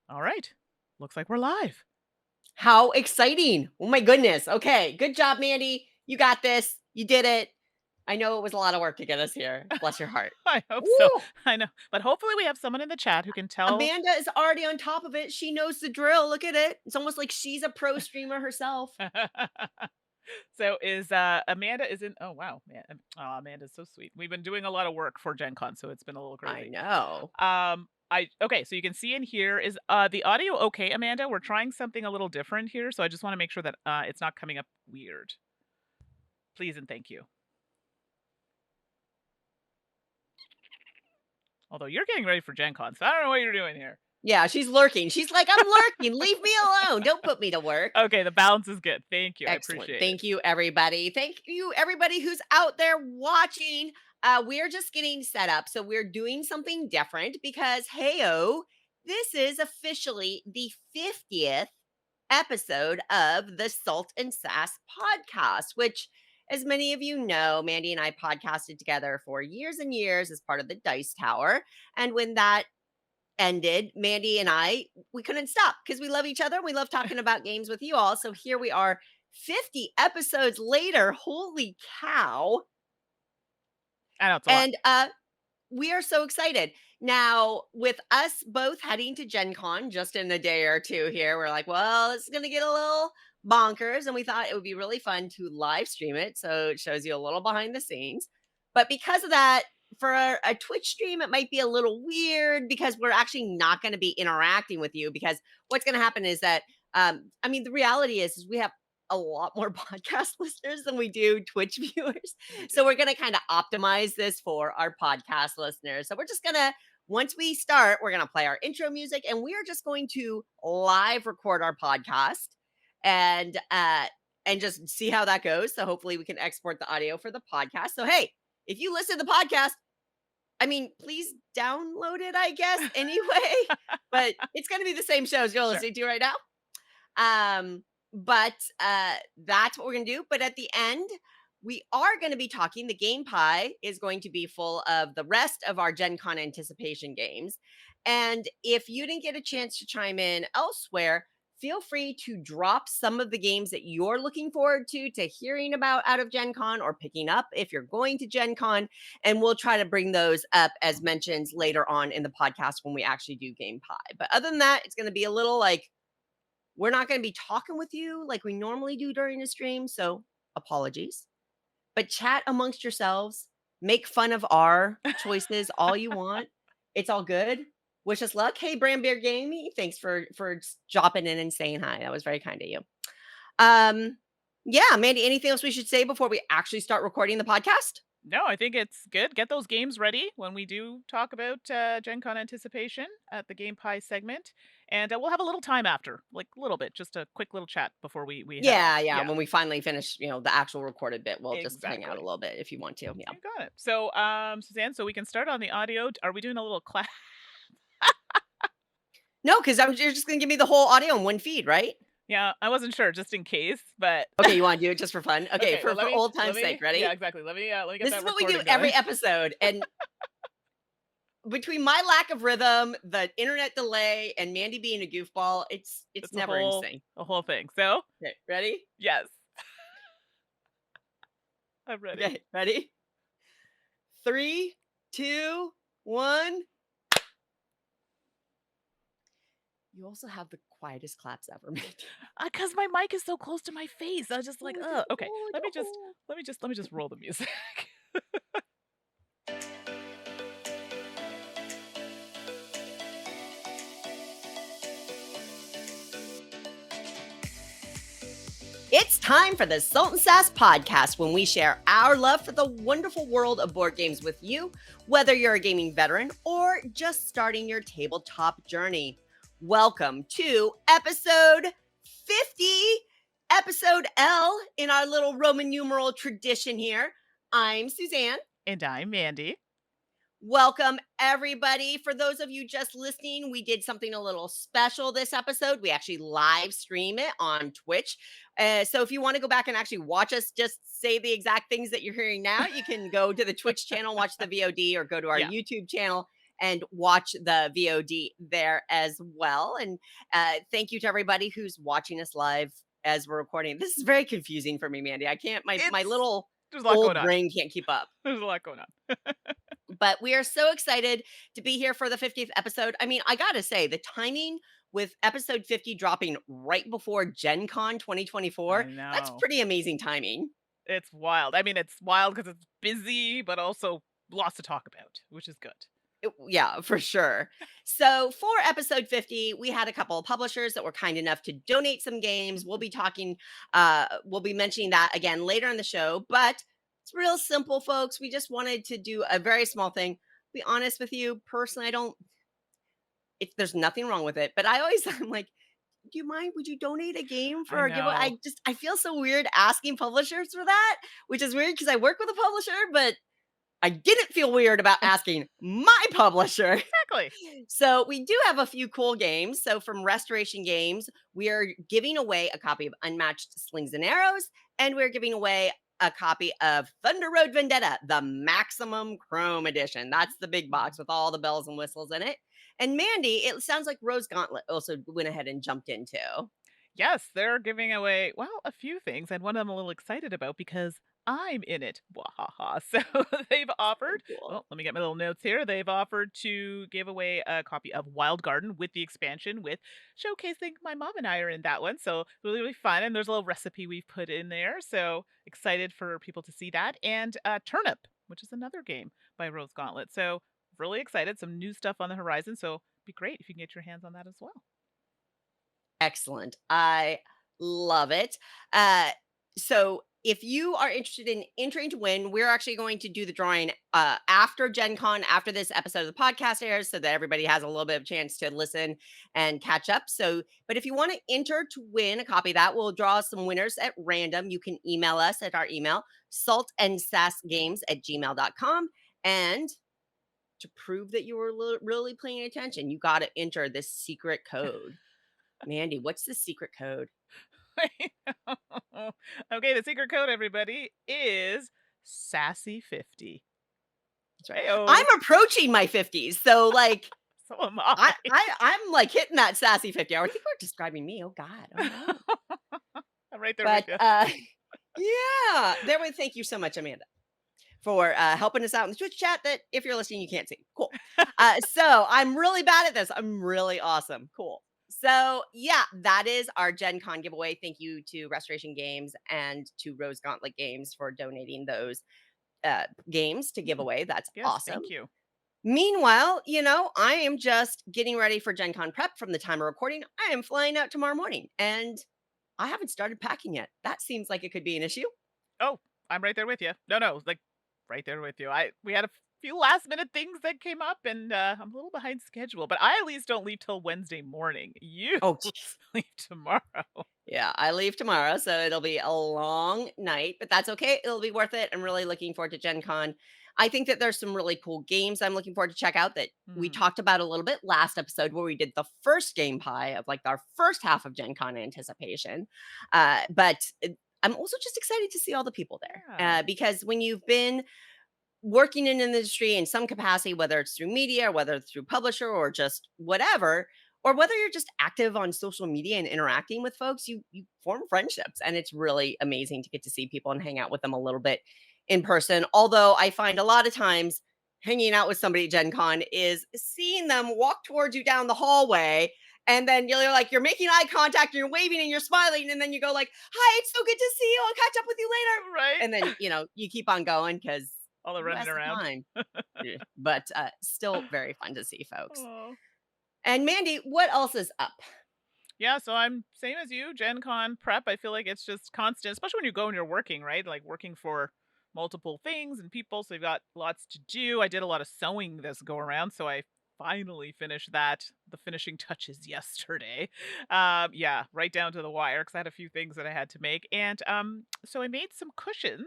All right. Looks like we're live. How exciting. Oh my goodness. Okay. Good job, Mandy. You got this. You did it. I know it was a lot of work to get us here. Bless your heart. I hope so. Woo! I know. But hopefully we have someone in the chat who can tell. Amanda is already on top of it. She knows the drill. Look at it. It's almost like she's a pro streamer herself. So is Amanda is in oh wow, man. Oh, Amanda's so sweet. We've been doing a lot of work for Gen Con, so it's been a little I crazy. know. I okay, so you can see in here is the audio okay, Amanda? We're trying something a little different here, so I just want to make sure that it's not coming up weird. Please and thank you. Although you're getting ready for Gen Con, so I don't know what you're doing here. Yeah, she's lurking. She's like, I'm lurking. Leave me alone. Don't put me to work. Okay, the balance is good. Thank you. I Excellent. appreciate it. Thank you, everybody. Thank you, everybody who's out there watching. We're just getting set up. So we're doing something different because, heyo, this is officially the 50th episode of the Salt and Sass podcast, which, as many of you know, Mandy and I podcasted together for years and years as part of the Dice Tower. And when that ended, Mandy and we couldn't stop because we love each other. We love talking about games with you all. So here we are 50 episodes later. Holy cow. I know it's a lot. And we are so excited. Now, with us both heading to Gen Con just in a day or two here, we're like, well, it's going to get a little bonkers. And we thought it would be really fun to live stream it. So it shows you a little behind the scenes. But because of that, for a Twitch stream, it might be a little weird because we're actually not going to be interacting with you. Because what's going to happen is that, the reality is we have a lot more podcast listeners than we do Twitch viewers. So we're going to kind of optimize this for our podcast listeners. So we're just going to, once we start, we're going to play our intro music and we are just going to live record our podcast and just see how that goes. So hopefully we can export the audio for the podcast. So, hey, if you listen to the podcast, please download it, I guess, anyway. But it's going to be the same shows you're listening to right now. That's what we're going to do. But at the end, we are going to be talking. The Game Pie is going to be full of the rest of our Gen Con anticipation games. And if you didn't get a chance to chime in elsewhere, feel free to drop some of the games that you're looking forward to hearing about out of Gen Con or picking up if you're going to Gen Con. And we'll try to bring those up as mentions later on in the podcast when we actually do Game Pie. But other than that, it's going to be a little like, we're not going to be talking with you like we normally do during the stream. So apologies, but chat amongst yourselves, make fun of our choices all you want. It's all good. Wish us luck. Hey, Brand Bear Gaming, thanks for dropping in and saying hi. That was very kind of you. Yeah, Mandy, anything else we should say before we actually start recording the podcast? No, I think it's good. Get those games ready when we do talk about Gen Con anticipation at the Game Pie segment. And we'll have a little time after, like a little bit, just a quick little chat before we head off. Yeah. When we finally finish, the actual recorded bit, we'll just hang out a Exactly. little bit if you want to. Yeah. You got it. So, Suzanne, so we can start on the audio. Are we doing a little class? No, because you're just going to give me the whole audio in one feed, right? Yeah, I wasn't sure, just in case, but Okay, you want to do it just for fun? Okay, for well, old time's sake, ready? Yeah, exactly. Let me get This that is what we do recording every going. episode, and between my lack of rhythm, the internet delay, and Mandy being a goofball, it's never insane. A whole thing. So, Okay, ready? yes. I'm ready. Okay, ready? 3, 2, 1. You also have the quietest claps ever made. Because my mic is so close to my face. I was just like, okay. Let me just roll the music. It's time for the Salt and Sass podcast, when we share our love for the wonderful world of board games with you, whether you're a gaming veteran or just starting your tabletop journey. Welcome to episode 50, episode L in our little Roman numeral tradition here. I'm Suzanne. And I'm Mandy. Welcome, everybody. For those of you just listening, we did something a little special this episode. We actually live stream it on Twitch. So if you want to go back and actually watch us just say the exact things that you're hearing now, you can go to the Twitch channel, watch the VOD, or go to our YouTube channel and watch the VOD there as well. And thank you to everybody who's watching us live as we're recording. This is very confusing for me, Mandy. I can't, my It's little there's a lot going old on. brain can't keep up. There's a lot going on. But we are so excited to be here for the 50th episode. I mean, I gotta say, the timing with episode 50 dropping right before Gen Con 2024, I that's know. pretty amazing timing. It's wild. I mean, it's wild because it's busy, but also lots to talk about, which is good. Yeah, for sure. So for episode 50, we had a couple of publishers that were kind enough to donate some games. We'll be mentioning that again later in the show, but it's real simple, folks. We just wanted to do a very small thing. Be honest with you, personally, I don't, if there's nothing wrong with it, but I always, I'm like, do you mind? Would you donate a game for I our giveaway? know. I feel so weird asking publishers for that, which is weird because I work with a publisher, but I didn't feel weird about asking my publisher. Exactly. So we do have a few cool games. So from Restoration Games, we are giving away a copy of Unmatched Slings and Arrows, and we're giving away a copy of Thunder Road Vendetta, the Maximum Chrome Edition. That's the big box with all the bells and whistles in it. And Mandy, it sounds like Rose Gauntlet also went ahead and jumped into. Yes, they're giving away, well, a few things, and one I'm a little excited about because I'm in it. Wahaha. So they've So offered, cool. well, let me get my little notes here. They've offered to give away a copy of Wild Garden with the expansion, with showcasing my mom and I are in that one. So really, really fun. And there's a little recipe we've put in there. So excited for people to see that. And Turnip, which is another game by Rose Gauntlet. So really excited. Some new stuff on the horizon. So be great if you can get your hands on that as well. Excellent. I love it. So if you are interested in entering to win, we're actually going to do the drawing after Gen Con, after this episode of the podcast airs, so that everybody has a little bit of a chance to listen and catch up. So, but if you want to enter to win a copy of that, we'll draw some winners at random. You can email us at our email, saltandsassgames@gmail.com. And to prove that you were really paying attention, you got to enter this secret code. Mandy, what's the secret code? Okay, the secret code, everybody, is Sassy50. That's right. Heyo. I'm approaching my 50s. So like So am I. I'm like hitting that sassy 50 hour. I think we're describing me. Oh God. Oh no. I'm right there with But you. yeah. There we thank you so much, Amanda, for helping us out in the Twitch chat that if you're listening, you can't see. Cool. So I'm really bad at this. I'm really awesome. Cool. So yeah, that is our Gen Con giveaway. Thank you to Restoration Games and to Rose Gauntlet Games for donating those games to give away. That's Yes, awesome. thank you. Meanwhile, I am just getting ready for Gen Con prep from the time of recording. I am flying out tomorrow morning and I haven't started packing yet. That seems like it could be an issue. Oh, I'm right there with you. No, like right there with you. We had a few last minute things that came up, and I'm a little behind schedule, but I at least don't leave till Wednesday morning. You Oh, geez. leave tomorrow. Yeah, I leave tomorrow, so it'll be a long night, but that's okay. It'll be worth it. I'm really looking forward to Gen Con. I think that there's some really cool games I'm looking forward to check out that we Hmm. talked about a little bit last episode where we did the first game pie of like our first half of Gen Con anticipation. I'm also just excited to see all the people there Yeah. because when you've been working in an industry in some capacity, whether it's through media, or whether it's through publisher or just whatever, or whether you're just active on social media and interacting with folks, you form friendships. And it's really amazing to get to see people and hang out with them a little bit in person. Although I find a lot of times hanging out with somebody at Gen Con is seeing them walk towards you down the hallway. And then you're making eye contact and you're waving and you're smiling. And then you go like, hi, it's so good to see you. I'll catch up with you later. Right. And then, you keep on going because All the who running has the around. time? Yeah, but still very fun to see folks. Oh. And Mandy, what else is up? Yeah, so I'm same as you, Gen Con prep. I feel like it's just constant, especially when you go and you're working, right? Like working for multiple things and people, so you've got lots to do. I did a lot of sewing this go around, so I finally finished that, the finishing touches yesterday. Yeah, right down to the wire because I had a few things that I had to make. And so I made some cushion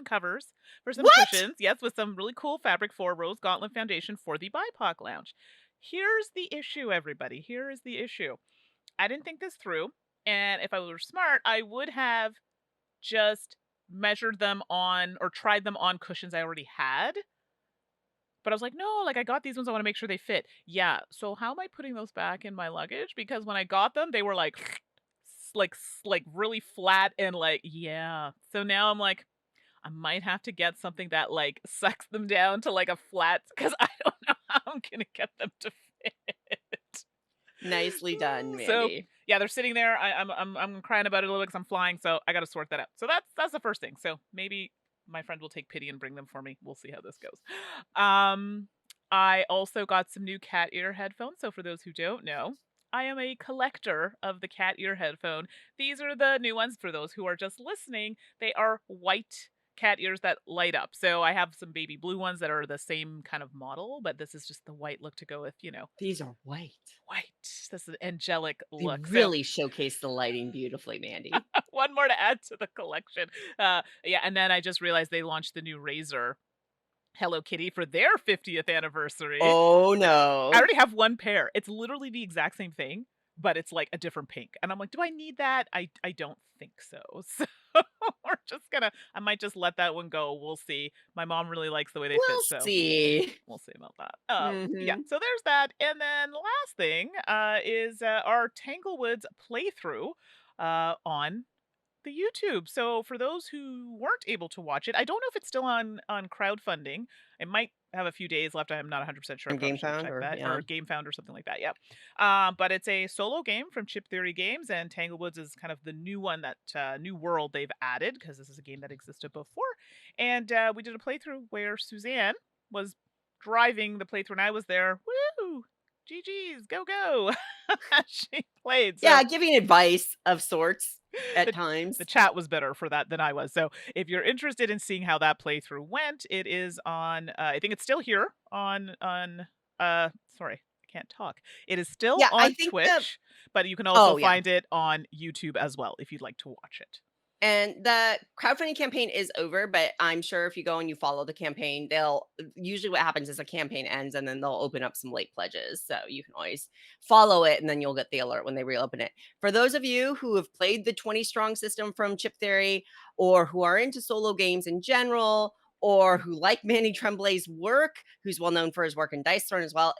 covers for some What? cushions, yes, with some really cool fabric for Rose Gauntlet Foundation for the BIPOC Lounge. Here's the issue, everybody. Here is the issue. I didn't think this through, and if I were smart, I would have just measured them on or tried them on cushions I already had, But I was like, "No, like, I got these ones, I wanna make sure they fit." Yeah, so how am I putting those back in my luggage? Because when I got them, they were, like, like, really flat and, like yeah. So now I'm like, I might have to get something that, like, sucks them down to, like, a flat because I don't know how I'm gonna get them to fit. Nicely done, So, Mandy. yeah, they're sitting there. I'm crying about it a little bit because 'cause I'm flying, so I gotta sort that out. So that's the first thing. So maybe my friend will take pity and bring them for me. We'll see how this goes. Um, I also got some new cat ear headphones. So for those who don't know, I am a collector of the cat ear headphone. These are the new ones for those who are just listening. They are white cat ears that light up. So I have some baby blue ones that are the same kind of model, but this is just the white look to go with, These are white. white. This is angelic They look. So really showcase the lighting beautifully, Mandy. one more to add to the collection. Yeah, and then I just realized they launched the new Razer Hello Kitty for their 50th anniversary. Oh, I no. already have one pair. It's literally the exact same thing, but it's like a different pink. And I'm like, do I need that? I don't think so. So I might just let that one go. We'll see. My mom really likes the way they fit, We'll so see. we'll see about that. Yeah, Mhm. so there's that. And then the last thing is our Tanglewoods playthrough on the YouTube. So for those who weren't able to watch it, I don't know if it's still on crowdfunding. It might have a few days left. I'm not 100% sure. I From probably Game should have Found checked or that yeah. or Game Found or something like that. Yeah. But it's a solo game from Chip Theory Games, and Tanglewoods is kind of the new one that new world they've added because this is a game that existed before. And we did a playthrough where Suzanne was driving the playthrough, and I was there. Woo! GG's, go go! She played. So Yeah, giving advice of sorts at the times. the chat was better for that than I was. So if you're interested in seeing how that playthrough went, it is on. I think it's still here on. Sorry, I can't talk. It is still Yeah, I on think the Twitch, but you can also oh, yeah. find it on YouTube as well if you'd like to watch it. And the crowdfunding campaign is over, but I'm sure if you go and you follow the campaign, they'll usually what happens is a campaign ends and then they'll open up some late pledges. So you can always follow it and then you'll get the alert when they reopen it. For those of you who have played the 20 strong system from Chip Theory or who are into solo games in general or who like Manny Tremblay's work, who's well known for his work in Dice Throne as well,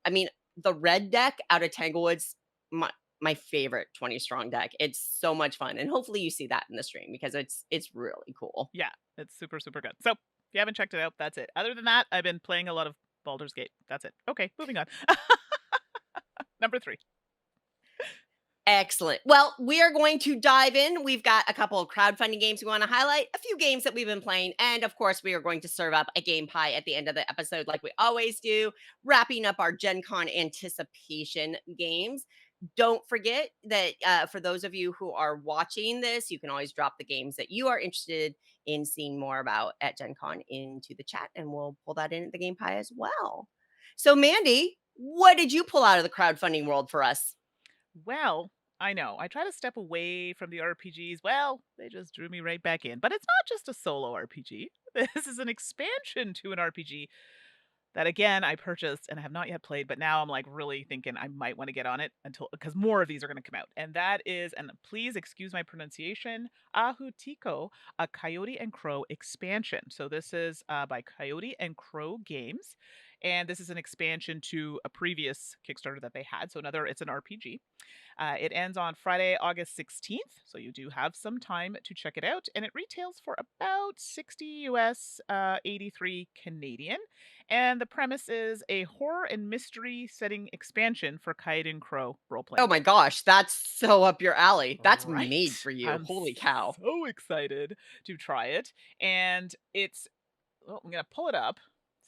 I mean, the red deck out of Tanglewoods, my favorite 20 strong deck. It's so much fun. And hopefully you see that in the stream because it's really cool. Yeah, it's super super good. So if you haven't checked it out, that's it. Other than that, I've been playing a lot of Baldur's Gate. That's it. Okay, moving on. Number 3. Excellent. Well, we are going to dive in. We've got a couple of crowdfunding games we want to highlight, a few games that we've been playing, and of course, we are going to serve up a game pie at the end of the episode, like we always do, wrapping up our Gen Con anticipation games. Don't forget that for those of you who are watching this, you can always drop the games that you are interested in seeing more about at Gen Con into the chat, and we'll pull that in at the game pie as well. So, Mandy, what did you pull out of the crowdfunding world for us? Well, I know. I try to step away from the RPGs. Well, they just drew me right back in. But it's not just a solo RPG. This is an expansion to an RPG that again I purchased and I have not yet played, but now I'm like really thinking I might want to get on it until because more of these are going to come out. And that is, and please excuse my pronunciation, Ahutiko, a Coyote and Crow expansion. So this is by Coyote and Crow Games, and this is an expansion to a previous Kickstarter that they had. So it's an RPG. It ends on Friday, August 16th, so you do have some time to check it out. And it retails for about 60 US, 83 Canadian. And the premise is a horror and mystery setting expansion for Kite and Crow role Oh playing my game. gosh, that's so up your alley. That's made Right. for you. I'm Holy cow. so excited to try it. And I'm going to pull it up.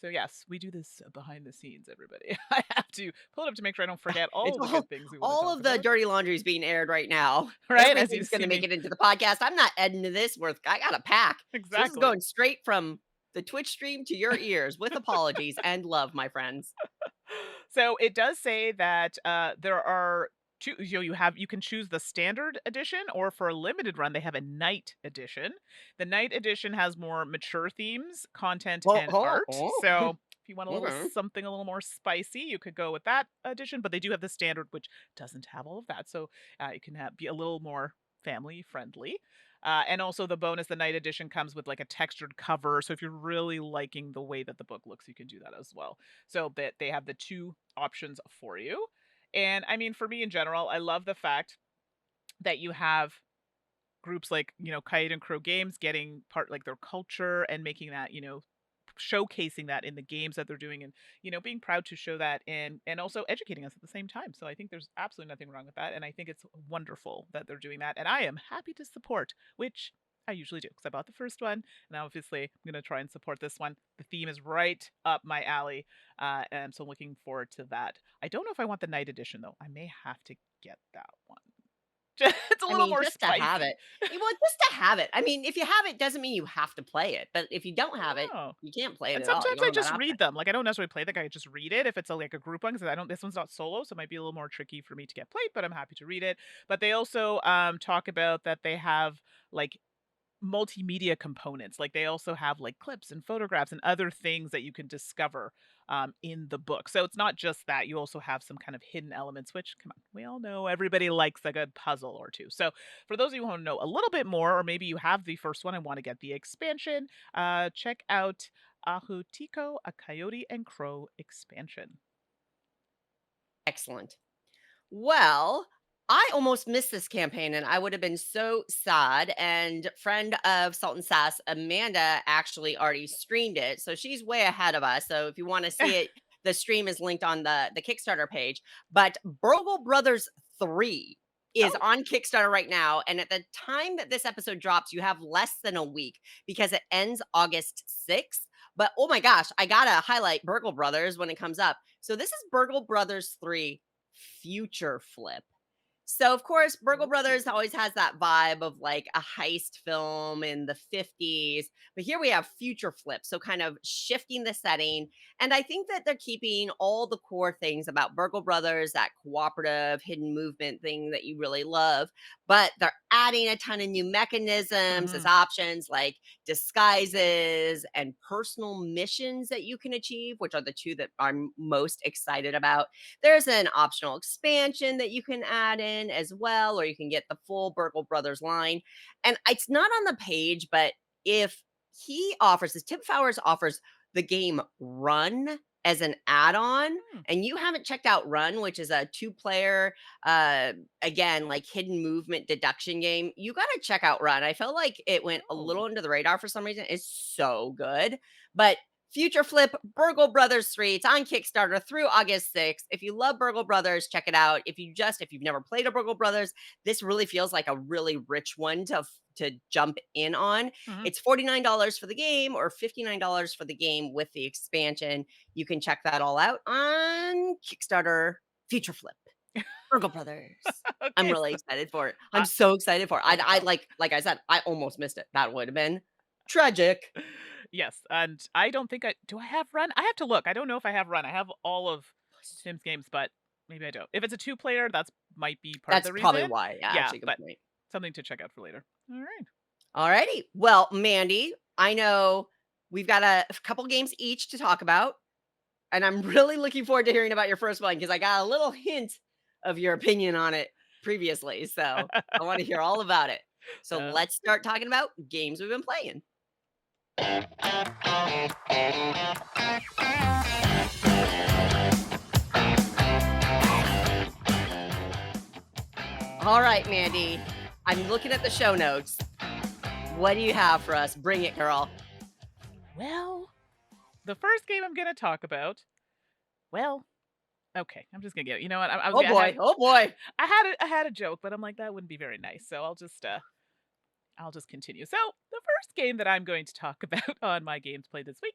So, yes, we do this behind the scenes, everybody. I have to pull it up to make sure I don't forget all It's of the good things we want to all talk of the about. dirty laundry is being aired right now. Right? As you Everything's see gonna make me. it into the podcast. I'm not editing this worth I got a pack. So this is Exactly. going straight from the Twitch stream to your ears with apologies and love, my friends. So it does say that there are two. You can choose the standard edition, or for a limited run, they have a night edition. The night edition has more mature themes, content, Oh, and oh, art. oh. So if you want a little Okay. something a little more spicy, you could go with that edition. But they do have the standard, which doesn't have all of that, so it can be a little more family friendly. And also the bonus, the night edition comes with like a textured cover. So if you're really liking the way that the book looks, you can do that as well. So that they have the two options for you. And I mean, for me in general, I love the fact that you have groups like, Kite and Crow Games getting part like their culture and making that, showcasing that in the games that they're doing and, being proud to show that and also educating us at the same time. So I think there's absolutely nothing wrong with that. And I think it's wonderful that they're doing that. And I am happy to support, which I usually do because I bought the first one and obviously I'm going to try and support this one. The theme is right up my alley. And so looking forward to that. I don't know if I want the night edition though. I may have to get that one. It's a I little mean, more just to have spicy. it. Well, just to have it. I mean, if you have it, doesn't mean you have to play it. But if you don't have it, Oh. you can't play it And at all. You sometimes don't I have that just option. read them. Like, I don't necessarily play the guy, I just read it if it's like a group one because I don't this one's not solo, so it might be a little more tricky for me to get played, but I'm happy to read it. But they also talk about that they have like multimedia components. Like they also have like clips and photographs and other things that you can discover in the book. So it's not just that. You also have some kind of hidden elements, which, come on, we all know everybody likes a good puzzle or two. So for those of you who want to know a little bit more, or maybe you have the first one and want to get the expansion, check out Ahutiko, a Coyote and Crow expansion. Excellent. Well, I almost missed this campaign and I would have been so sad. And friend of Salt and Sass, Amanda, actually already streamed it. So she's way ahead of us. So if you want to see it, the stream is linked on the Kickstarter page. But Burgle Brothers 3 is Oh, on Kickstarter right now. And at the time that this episode drops, you have less than a week because it ends August 6th. But oh my gosh, I gotta highlight Burgle Brothers when it comes up. So this is Burgle Brothers 3 Future Flip. So, of course, Burgle Brothers ooh. always has that vibe of like a heist film in the 50s. But here we have Future Flip. So, kind of shifting the setting. And I think that they're keeping all the core things about Burgle Brothers, that cooperative hidden movement thing that you really love. But they're adding a ton of new mechanisms as Hmm. options like disguises and personal missions that you can achieve, which are the two that I'm most excited about. There's an optional expansion that you can add in as well, or you can get the full Burgle Brothers line. And it's not on the page, but if he offers this, Tim Fowers offers the game Run as an add-on, Hmm. and you haven't checked out Run, which is a two-player, again, like hidden movement deduction game, you got to check out Run. I felt like it went a Oh. little under the radar for some reason. It's so good, but Future Flip, Burgle Brothers 3. It's on Kickstarter through August 6th. If you love Burgle Brothers, check it out. If you've never played a Burgle Brothers, this really feels like a really rich one to jump in on. Hmm. It's $49 for the game or $59 for the game with the expansion. You can check that all out on Kickstarter. Future Flip, Burgle Brothers. I'm Okay. really So, excited for it. I'm I, so excited for it. I awesome. like I said, I almost missed it. That would have been tragic. Yes, and I don't think I have Run? I have to look. I don't know if I have Run. I have all of Tim's games, but maybe I don't. If it's a two-player, that's might be part of That's the probably reason. why. Yeah, Yeah, actually, good but point. something to check out for later. All right. Alrighty. Well, Mandy, I know we've got a couple games each to talk about, and I'm really looking forward to hearing about your first one because I got a little hint of your opinion on it previously. So I want to hear all about it. So Uh, let's start talking about games we've been playing. All right, Mandy. I'm looking at the show notes. What do you have for us? Bring it, girl. well, the first game I'm going to talk about, well, okay, I'm just going to get it. You know what? I was Oh gonna, boy. Oh boy. I had a joke, but I'm like that wouldn't be very nice. So I'll just continue. So, the first game that I'm going to talk about on my games played this week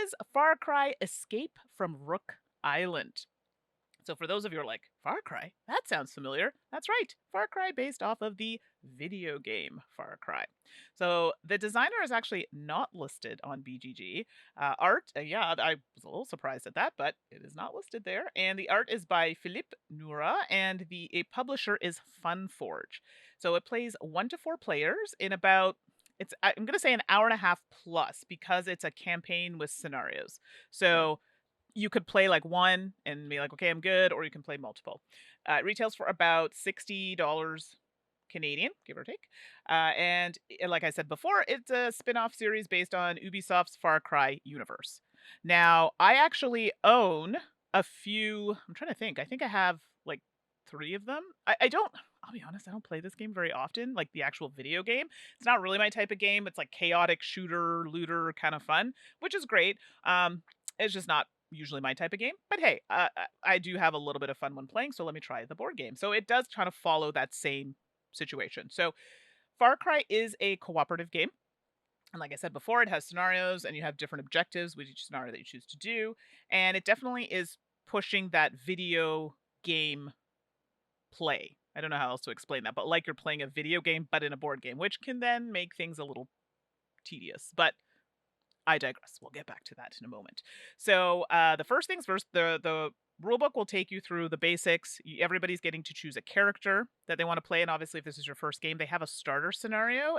is Far Cry Escape from Rook Island. So, for those of you who are like, Far Cry? That sounds familiar. That's right. Far Cry based off of the video game Far Cry. So, the designer is actually not listed on BGG. Art, yeah, I was a little surprised at that, but it is not listed there. And the art is by Philippe Noura, and the publisher is Funforge. So, it plays 1 to 4 players in about I'm going to say an hour and a half plus because it's a campaign with scenarios. Okay. So you could play like one and be like, okay, I'm good, or you can play multiple. It retails for about $60 Canadian, give or take. And like I said before, it's a spin-off series based on Ubisoft's Far Cry universe. Now, I actually own a few. I'm trying to think. I think I have like three of them. I don't. I'll be honest. I don't play this game very often. Like the actual video game, it's not really my type of game. It's like chaotic shooter, looter kind of fun, which is great. It's just not usually my type of game. But hey, I do have a little bit of fun when playing, so let me try the board game. So it does kind of follow that same situation. So Far Cry is a cooperative game. And like I said before, it has scenarios and you have different objectives with each scenario that you choose to do. And it definitely is pushing that video game play. I don't know how else to explain that, but like you're playing a video game, but in a board game, which can then make things a little tedious. But I digress. We'll get back to that in a moment. So the first things first, the rulebook will take you through the basics. Everybody's getting to choose a character that they want to play, and obviously, if this is your first game, they have a starter scenario,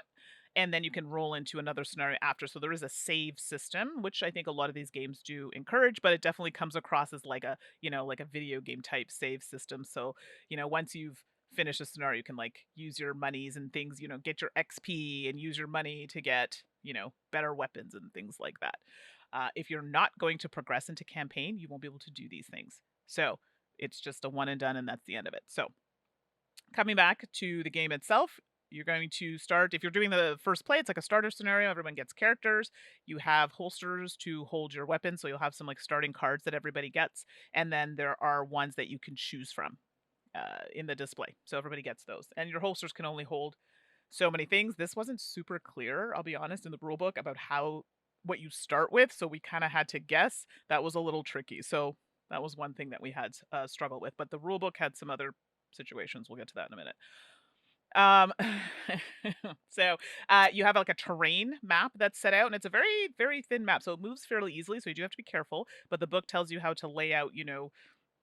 and then you can roll into another scenario after. So there is a save system, which I think a lot of these games do encourage, but it definitely comes across as like a like a video game type save system. So once you've finished a scenario, you can like use your monies and things, get your XP and use your money to get better weapons and things like that. If you're not going to progress into campaign, you won't be able to do these things. So it's just a one and done, and that's the end of it. So coming back to the game itself, you're going to start, if you're doing the first play, it's like a starter scenario. Everyone gets characters. You have holsters to hold your weapons. So you'll have some like starting cards that everybody gets. And then there are ones that you can choose from in the display. So everybody gets those. And your holsters can only hold so many things. This wasn't super clear, I'll be honest, in the rule book about what you start with. So we kind of had to guess. That was a little tricky. So that was one thing that we had struggle with. But the rule book had some other situations. We'll get to that in a minute. Um, so you have like a terrain map that's set out, and it's a very, very thin map. So it moves fairly easily. So you do have to be careful. But the book tells you how to lay out,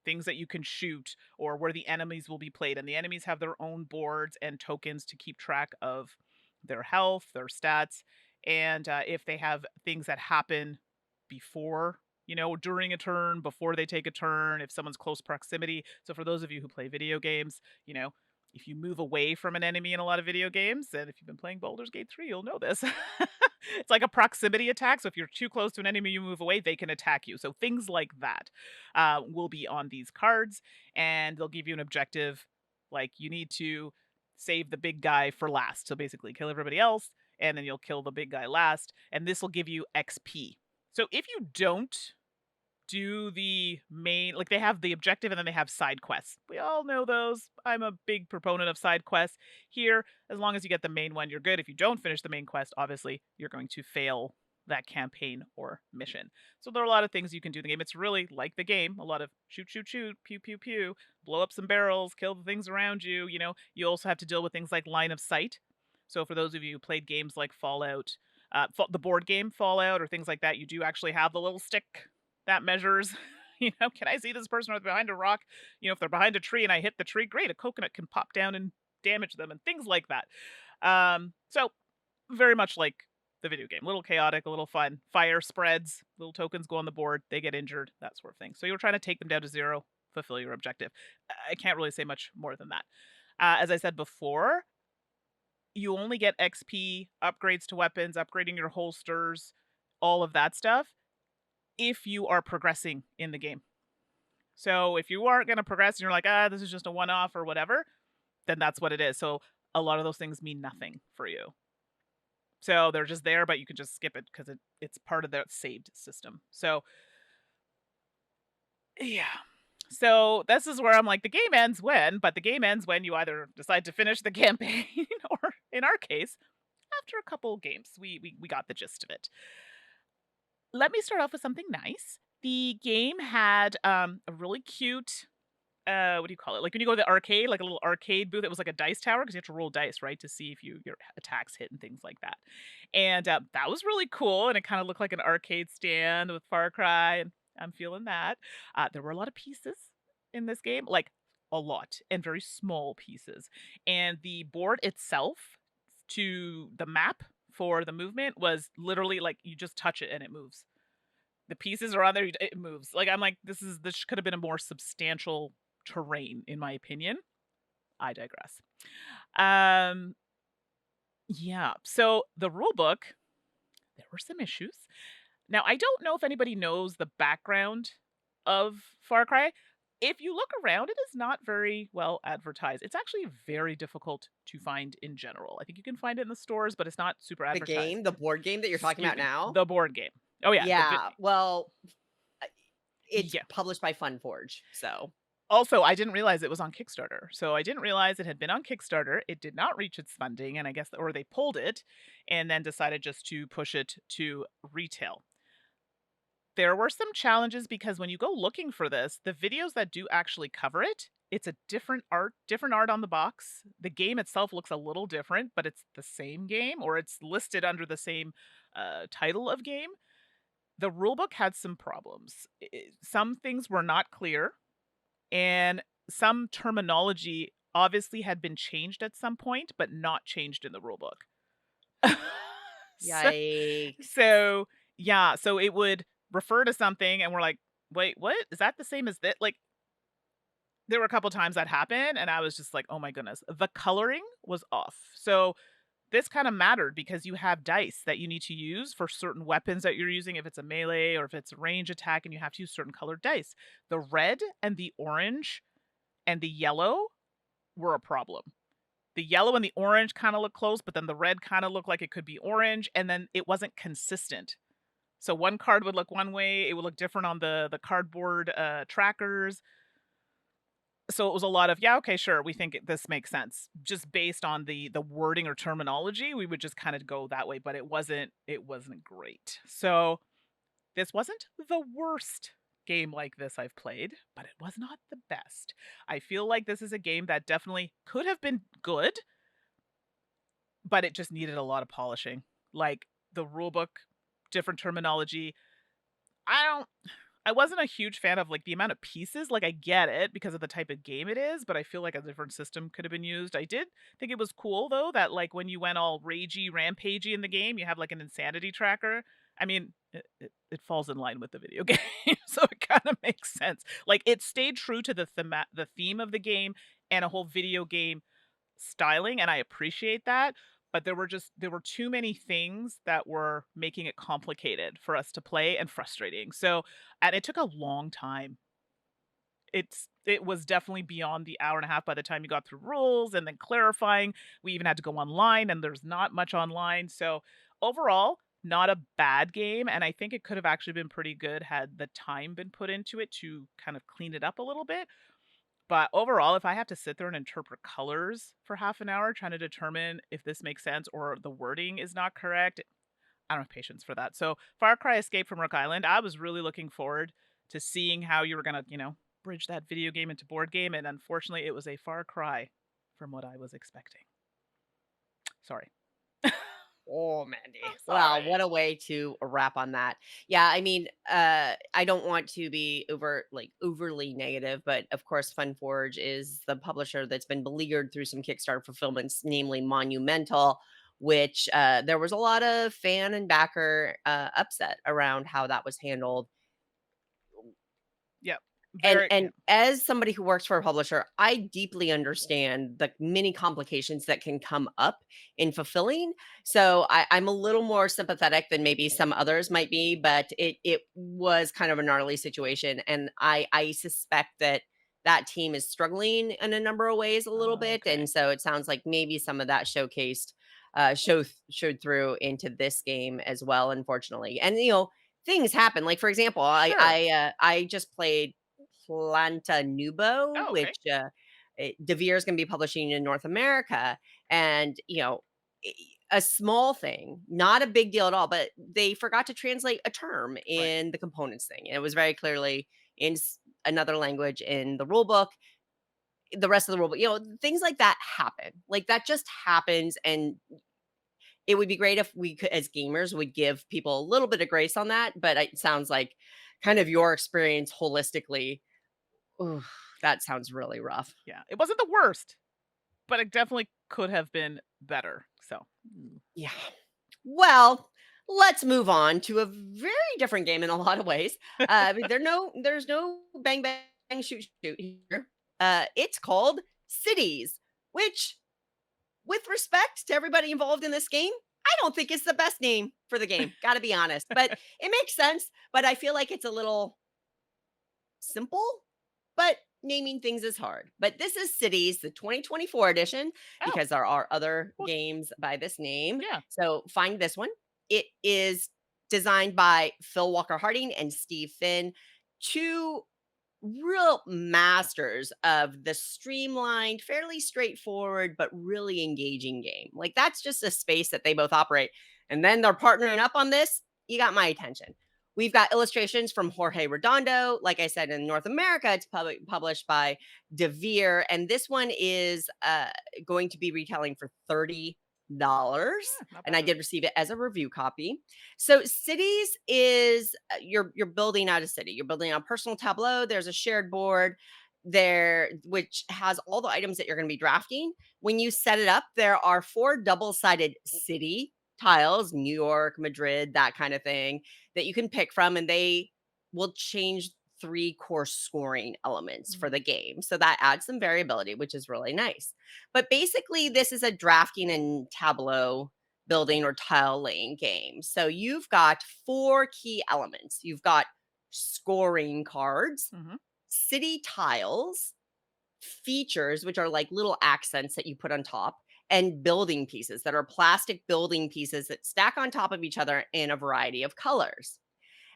things that you can shoot or where the enemies will be played. And the enemies have their own boards and tokens to keep track of their health, their stats, and if they have things that happen before, during a turn, before they take a turn, if someone's close proximity. So for those of you who play video games, if you move away from an enemy in a lot of video games, and if you've been playing Baldur's Gate 3, you'll know this. It's like a proximity attack. So if you're too close to an enemy, you move away, they can attack you. So things like that will be on these cards, and they'll give you an objective. Like you need to save the big guy for last. So basically, kill everybody else, and then you'll kill the big guy last. And this will give you XP. So if you don't do the main, like they have the objective and then they have side quests. We all know those. I'm a big proponent of side quests. Here, as long as you get the main one, you're good. If you don't finish the main quest, obviously you're going to fail that campaign or mission. So there are a lot of things you can do in the game. It's really like the game. A lot of shoot, shoot, shoot, pew, pew, pew, blow up some barrels, kill the things around you. You also have to deal with things like line of sight. So for those of you who played games like Fallout, the board game Fallout or things like that, you do actually have the little stick that measures, can I see this person behind a rock? If they're behind a tree and I hit the tree, great, a coconut can pop down and damage them and things like that. So very much like the video game, a little chaotic, a little fun. Fire spreads, little tokens go on the board, they get injured, that sort of thing. So you're trying to take them down to zero, fulfill your objective. I can't really say much more than that. As I said before, you only get XP, upgrades to weapons, upgrading your holsters, all of that stuff if you are progressing in the game. So if you aren't going to progress and you're like, this is just a one-off or whatever, then that's what it is. So a lot of those things mean nothing for you. So they're just there, but you can just skip it because it's part of the saved system. So yeah. So this is where I'm like, the game ends when, but the game ends when you either decide to finish the campaign or in our case, after a couple games, we got the gist of it. Let me start off with something nice. The game had a really cute, what do you call it? Like when you go to the arcade, like a little arcade booth, it was like a dice tower because you have to roll dice, right? To see if your attacks hit and things like that. And that was really cool. And it kind of looked like an arcade stand with Far Cry. And I'm feeling that. There were a lot of pieces in this game, like a lot, and very small pieces. And the board itself to the map for the movement was literally like you just touch it and it moves. The pieces are on there, it moves. Like I'm like, this could have been a more substantial terrain in my opinion. I digress. Um, yeah, so the rule book, there were some issues. Now, I don't know if anybody knows the background of Far Cry. If you look around, it is not very well advertised. It's actually very difficult to find in general. I think you can find it in the stores, but it's not super The advertised. board game that you're talking Excuse about me, now? the board game. Oh yeah, Yeah, well, uh, it's yeah. published by FunForge, so Also, I didn't realize it was on Kickstarter. So I didn't realize it had been on Kickstarter. It did not reach its funding, and I guess or they pulled it and then decided just to push it to retail. There were some challenges because when you go looking for this, the videos that do actually cover it, it's a different art on the box. The game itself looks a little different, but it's the same game or it's listed under the same title of game. The rulebook had some problems. Some things were not clear, and some terminology obviously had been changed at some point, but not changed in the rulebook. so, yikes. so it would refer to something, and we're like, wait, what? Is that the same as that? Like, there were a couple times that happened, and I was just like, oh my goodness. The coloring was off. So this kind of mattered because you have dice that you need to use for certain weapons that you're using, if it's a melee or if it's a range attack, and you have to use certain colored dice. The red and the orange and the yellow were a problem. The yellow and the orange kind of look close, but then the red kind of looked like it could be orange, and then it wasn't consistent. So one card would look one way, it would look different on the cardboard trackers. So it was a lot of, yeah, okay, sure, we think this makes sense. Just based on the wording or terminology, we would just kind of go that way, but it wasn't great. So this wasn't the worst game like this I've played, but it was not the best. I feel like this is a game that definitely could have been good, but it just needed a lot of polishing. Like the rule book, different terminology. I don't I wasn't a huge fan of like the amount of pieces. Like I get it because of the type of game it is, but I feel like a different system could have been used. I did think it was cool though that like when you went all ragey, rampagey in the game, you have like an insanity tracker. I mean, it falls in line with the video game, so it kind of makes sense. Like it stayed true to the theme of the game and a whole video game styling, and I appreciate that, but there were too many things that were making it complicated for us to play and frustrating. So, and it took a long time. It was definitely beyond the hour and a half by the time you got through rules and then clarifying. We even had to go online and there's not much online. So, overall, not a bad game, and I think it could have actually been pretty good had the time been put into it to kind of clean it up a little bit. But overall, if I have to sit there and interpret colors for half an hour trying to determine if this makes sense or the wording is not correct, I don't have patience for that. So, Far Cry Escape from Rook Island, I was really looking forward to seeing how you were going to, bridge that video game into board game. And unfortunately, it was a far cry from what I was expecting. Sorry. Oh, Mandy. I'm Well, sorry. what a way to wrap on that. Yeah, I mean, I don't want to be overly negative, but of course, FunForge is the publisher that's been beleaguered through some Kickstarter fulfillments, namely Monumental, which there was a lot of fan and backer upset around how that was handled. Yep. And Very, yeah. and as somebody who works for a publisher, I deeply understand the many complications that can come up in fulfilling. So I'm a little more sympathetic than maybe some others might be, but it was kind of a gnarly situation, and I suspect that that team is struggling in a number of ways a little bit, Okay. and so it sounds like maybe some of that showed through into this game as well, unfortunately. And things happen. Like for example, Sure. I just played Planta Nubo, Oh, okay. which De Vere is going to be publishing in North America, and i- a small thing, not a big deal at all, but they forgot to translate a term Right. in the components thing, and it was very clearly in another language in the rule book. The rest of the rule book, things like that happen. Like that just happens, and it would be great if we could, as gamers, would give people a little bit of grace on that. But it sounds like kind of your experience holistically. Ooh, that sounds really rough. Yeah. It wasn't the worst, but it definitely could have been better. So, Yeah. Well, let's move on to a very different game in a lot of ways. There's no bang bang shoot shoot here. It's called Cities. which, with respect to everybody involved in this game, I don't think is the best name for the game, gotta be honest, but it makes sense, but I feel like it's a little simple, but naming things is hard. But this is Cities, the 2024 edition, Oh, because there are other well, games by this name. yeah. So find this one. It is designed by Phil Walker Harding and Steve Finn, two real masters of the streamlined, fairly straightforward, but really engaging game. Like that's just a space that they both operate. And then they're partnering up on this. You got my attention. We've got illustrations from Jorge Redondo. Like I said, in North America, it's published by DeVere. And this one is going to be retailing for $30. Not And I bad. did receive it as a review copy. So cities is you're building out a city. You're building out a personal tableau. There's a shared board there which has all the items that you're going to be drafting. When you set it up, there are 4 double-sided city tiles, New York, Madrid, that kind of thing that you can pick from, and they will change 3 core scoring elements for Mm, the game. So that adds some variability, which is really nice. But basically this is a drafting and tableau building or tile laying game. So you've got 4 key elements. You've got scoring cards, mhm, city tiles, features, which are like little accents that you put on top, and building pieces that are plastic building pieces that stack on top of each other in a variety of colors.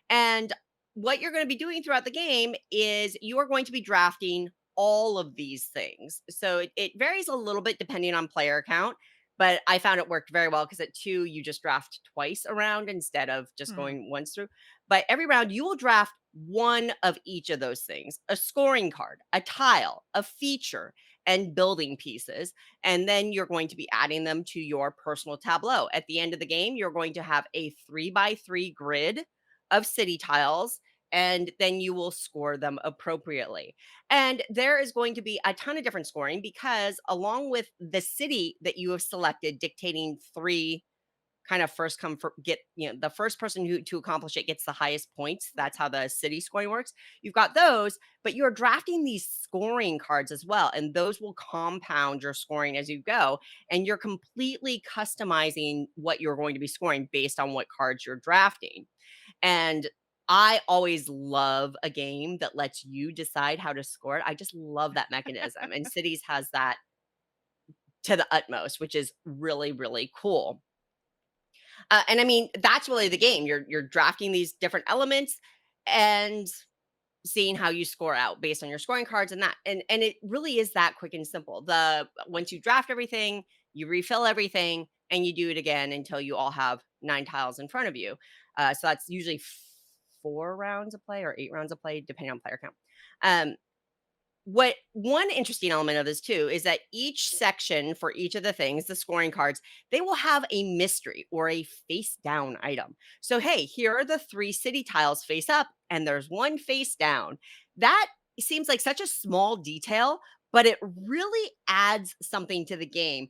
And what you're going to be doing throughout the game is you are going to be drafting all of these things. So it varies a little bit depending on player count, but I found it worked very well because at 2, you just draft twice around instead of just mhm, going once through. But every round, you will draft one of each of those things: a scoring card, a tile, a feature, and building pieces. And then you're going to be adding them to your personal tableau. At the end of the game, you're going to have a 3 by 3 grid of city tiles, and then you will score them appropriately. And there is going to be a ton of different scoring because along with the city that you have selected dictating 3 kind of first come for get, the first person who to accomplish it gets the highest points. right. That's how the city scoring works. You've got those, but you're drafting these scoring cards as well, and those will compound your scoring as you go, and you're completely customizing what you're going to be scoring based on what cards you're drafting. And I always love a game that lets you decide how to score it. I just love that mechanism. And Cities has that to the utmost, which is really, really cool. And I mean, that's really the game. You're drafting these different elements and seeing how you score out based on your scoring cards and that. And it really is that quick and simple. The Once you draft everything, you refill everything and you do it again until you all have 9 tiles in front of you. So that's usually 4 rounds of play or 8 rounds of play, depending on player count. Um, what one interesting element of this too is that each section for each of the things, the scoring cards, they will have a mystery or a face down item. So, hey, here are the 3 city tiles face up, and there's one face down. That seems like such a small detail, but it really adds something to the game.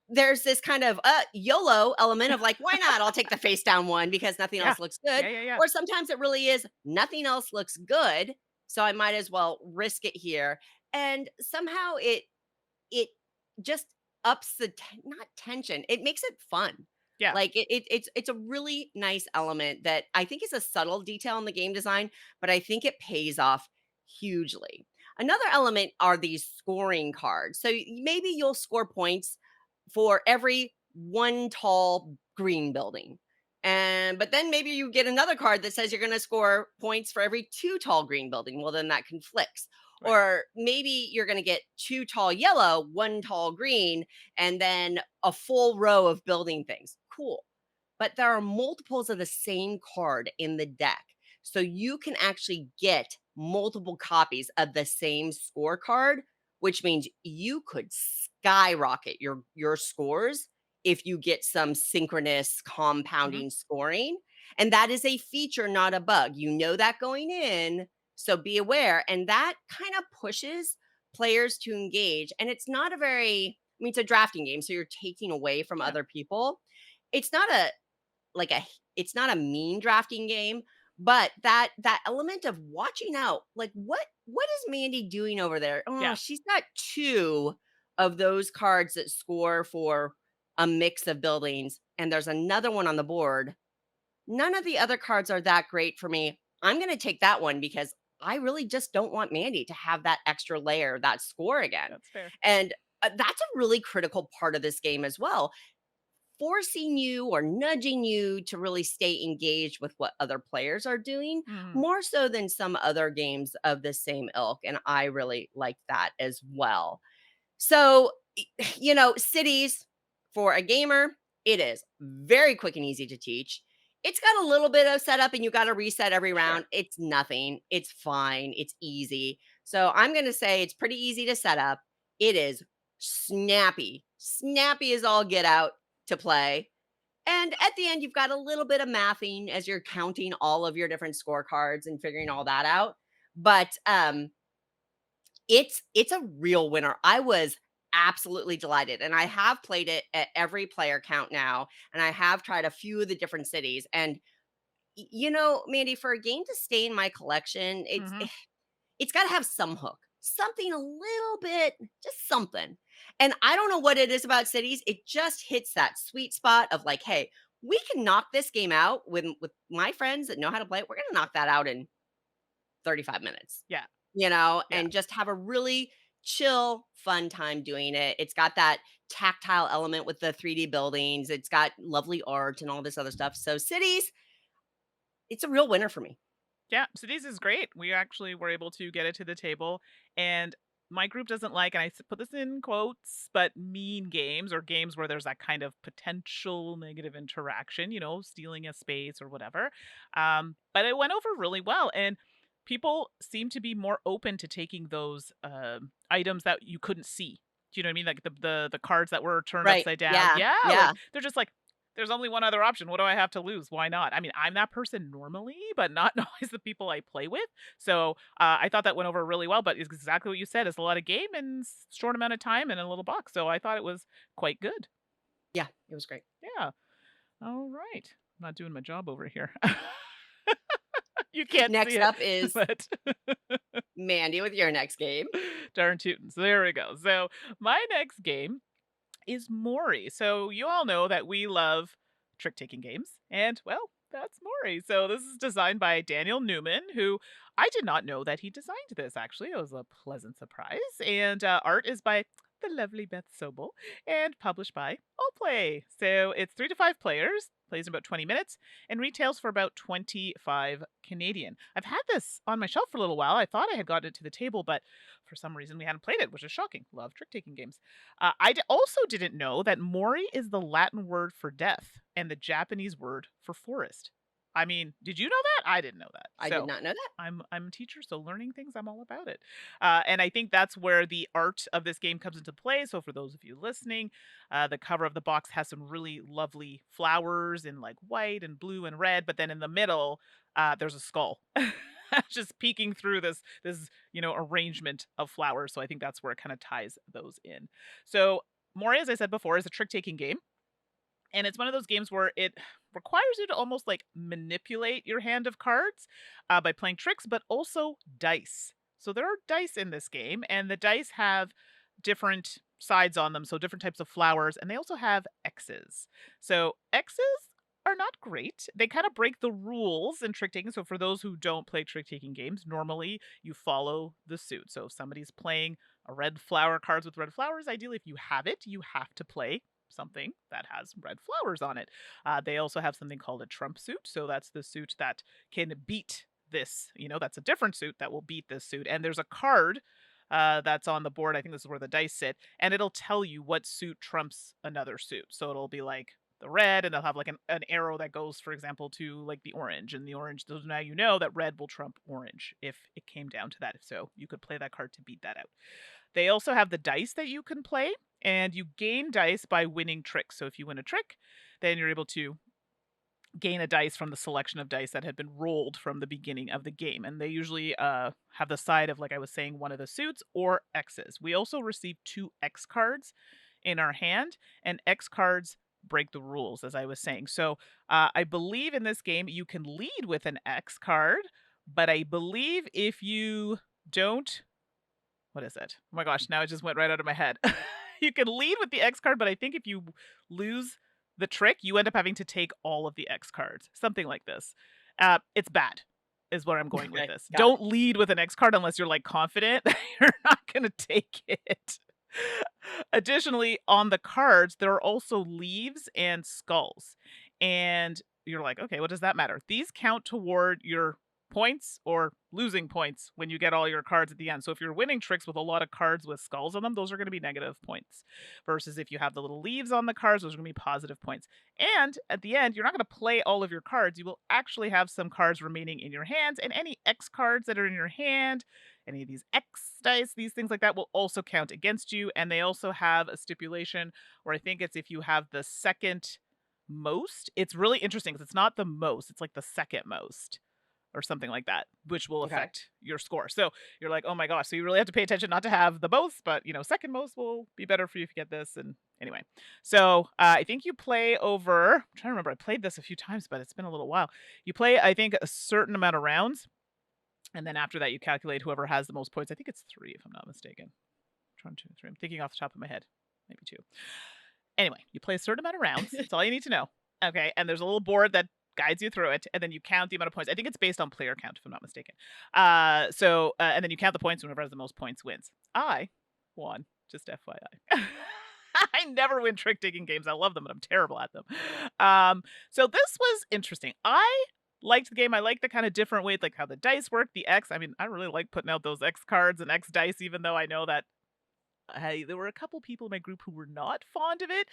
There's this kind of YOLO element of like, why not? I'll take the face down one because nothing Yeah. else looks good. Yeah, yeah, yeah. Or sometimes it really is nothing else looks good. So I might as well risk it here. And somehow it just ups the not tension. It makes it fun. Yeah. Like it's a really nice element that I think is a subtle detail in the game design, but I think it pays off hugely. Another element are these scoring cards. So maybe you'll score points for every one tall green building. And but then maybe you get another card that says you're going to score points for every 2 tall green building. Well, then that conflicts. Right. Or maybe you're going to get 2 tall yellow, 1 tall green, and then a full row of building things. Cool. But there are multiples of the same card in the deck. So you can actually get multiple copies of the same scorecard, which means you could skyrocket your scores if you get some synchronous Mhm. compounding scoring. And that is a feature, not a bug. You know that going in, so be aware. And that kind of pushes players to engage. And it's not a very, I mean, it's a drafting game, so you're taking away from Yeah. other people. It's not a like a it's not a mean drafting game, but that element of watching out, like what is Mandy doing over there? Oh, Yeah. she's got 2 of those cards that score for a mix of buildings, and there's another one on the board, none of the other cards are that great for me. I'm going to take that one because I really just don't want Mandy to have that extra layer, that score again. That's fair. And that's a really critical part of this game as well, forcing you or nudging you to really stay engaged with what other players are doing Mhm. more so than some other games of the same ilk. And I really like that as well. So, cities for a gamer, it is very quick and easy to teach. It's got a little bit of setup and you got to reset every Sure. round. It's nothing. It's fine. It's easy. So, I'm going to say it's pretty easy to set up. It is snappy. Snappy as all get out to play. And at the end, you've got a little bit of mathing as you're counting all of your different scorecards and figuring all that out. But it's a real winner. I was absolutely delighted, and I have played it at every player count now, and I have tried a few of the different cities, and, Mandy, for a game to stay in my collection, Mhm. it's gotta have some hook, something a little bit, just something, and I don't know what it is about cities, it just hits that sweet spot of like, "Hey, we can knock this game out with my friends that know how to play it, we're gonna knock that out in 35 minutes." Yeah. Yeah. And just have a really chill, fun time doing it. It's got that tactile element with the 3D buildings. It's got lovely art and all this other stuff. So cities, it's a real winner for me. Yeah, Cities is great. We actually were able to get it to the table, and my group doesn't like, and put this in quotes, but mean games or games where there's that kind of potential negative interaction, stealing a space or whatever. But it went over really well, and people seem to be more open to taking those items that you couldn't see. Do you know what I mean? Like the cards that were turned Right. upside down. Yeah. Yeah, like Yeah. they're just like, there's only one other option. What do I have to lose? Why not? I mean, I'm that person normally, but not always the people I play with. So I thought that went over really well. But it's exactly what you said. It's a lot of game in short amount of time in a little box. So I thought it was quite good. Yeah. It was great. Yeah. All right. I'm not doing my job over here. You can't see Next it, up is but Mandy with your next game. darn tootin'. So there we go. So my next game is Maury. So you all know that we love trick taking games, and well, that's Maury. So this is designed by Daniel Newman, who I did not know that he designed this. Actually, it was a pleasant surprise. And art is by the lovely Beth Sobel and published by Allplay. So it's 3 to 5 players, plays in about 20 minutes, and retails for about 25 Canadian. I've had this on my shelf for a little while. I thought I had gotten it to the table, but for some reason we hadn't played it, which is shocking. Love trick taking games. Also didn't know that mori is the Latin word for death and the Japanese word for forest. I mean, did you know that? I didn't know that. I did So not know that. I'm a teacher, so learning things, I'm all about it. And I think that's where the art of this game comes into play. So for those of you listening, the cover of the box has some really lovely flowers in like white and blue and red, but then in the middle, there's a skull. Just peeking through this arrangement of flowers. So I think that's where it kind of ties those in. So Mori, as I said before, is a trick taking game. And it's one of those games where it requires you to almost like manipulate your hand of cards by playing tricks, but also dice. So there are dice in this game, and the dice have different sides on them, so different types of flowers, and they also have X's. So X's are not great. They kind of break the rules in trick taking. So for those who don't play trick taking games, normally you follow the suit. So if somebody's playing a red flower cards with red flowers, ideally if you have it, you have to play something that has red flowers on it. They also have something called a trump suit. So that's the suit that can beat this. That's a different suit that will beat this suit. And there's a card that's on the board. I think this is where the dice sit, and it'll tell you what suit trumps another suit. So it'll be like the red, and they'll have like an arrow that goes, for example, to like the orange, and the orange. So now you know that red will trump orange if it came down to that. So you could play that card to beat that out. They also have the dice that you can play, and you gain dice by winning tricks. So if you win a trick, then you're able to gain a dice from the selection of dice that had been rolled from the beginning of the game. And they usually have the side of, like I was saying, one of the suits or X's. We also receive 2 X cards in our hand, and X cards break the rules, as I was saying. So I believe in this game you can lead with an X card, but I believe if you don't, what is it? Oh my gosh, now it just went right out of my head. You can lead with the X card, but I think if you lose the trick, you end up having to take all of the X cards, something like this. It's bad, is where I'm going with Okay, this. got it. Don't lead with an X card unless you're like confident that you're not going to take it. Additionally, on the cards, there are also leaves and skulls. And you're like, okay, what does that matter? These count toward your points or losing points when you get all your cards at the end. So if you're winning tricks with a lot of cards with skulls on them, those are going to be negative points. Versus if you have the little leaves on the cards, those are going to be positive points. And at the end, you're not going to play all of your cards. You will actually have some cards remaining in your hands, and any X cards that are in your hand, any of these X dice, these things like that will also count against you. And they also have a stipulation where I think it's if you have the second most, it's really interesting because it's not the most, it's like the second most or something like that, which will Okay. affect your score. So you're like, oh my gosh. So you really have to pay attention not to have the most, but second most will be better for you if you get this. And anyway, so I think you play over, I'm trying to remember, I played this a few times, but it's been a little while. You play, I think, a certain amount of rounds. And then after that, you calculate whoever has the most points. I think it's 3, if I'm not mistaken. Trying to, I'm thinking off the top of my head, maybe 2. Anyway, you play a certain amount of rounds. That's all you need to know. Okay, and there's a little board that guides you through it, and then you count the amount of points. I think it's based on player count, if I'm not mistaken. And then you count the points, and whoever has the most points wins. I won, just FYI. I never win trick taking games. I love them, but I'm terrible at them. So this was interesting. I liked the game. I like the kind of different way, like how the dice work, the X. I mean, I really like putting out those X cards and X dice, even though I know that there were a couple people in my group who were not fond of it.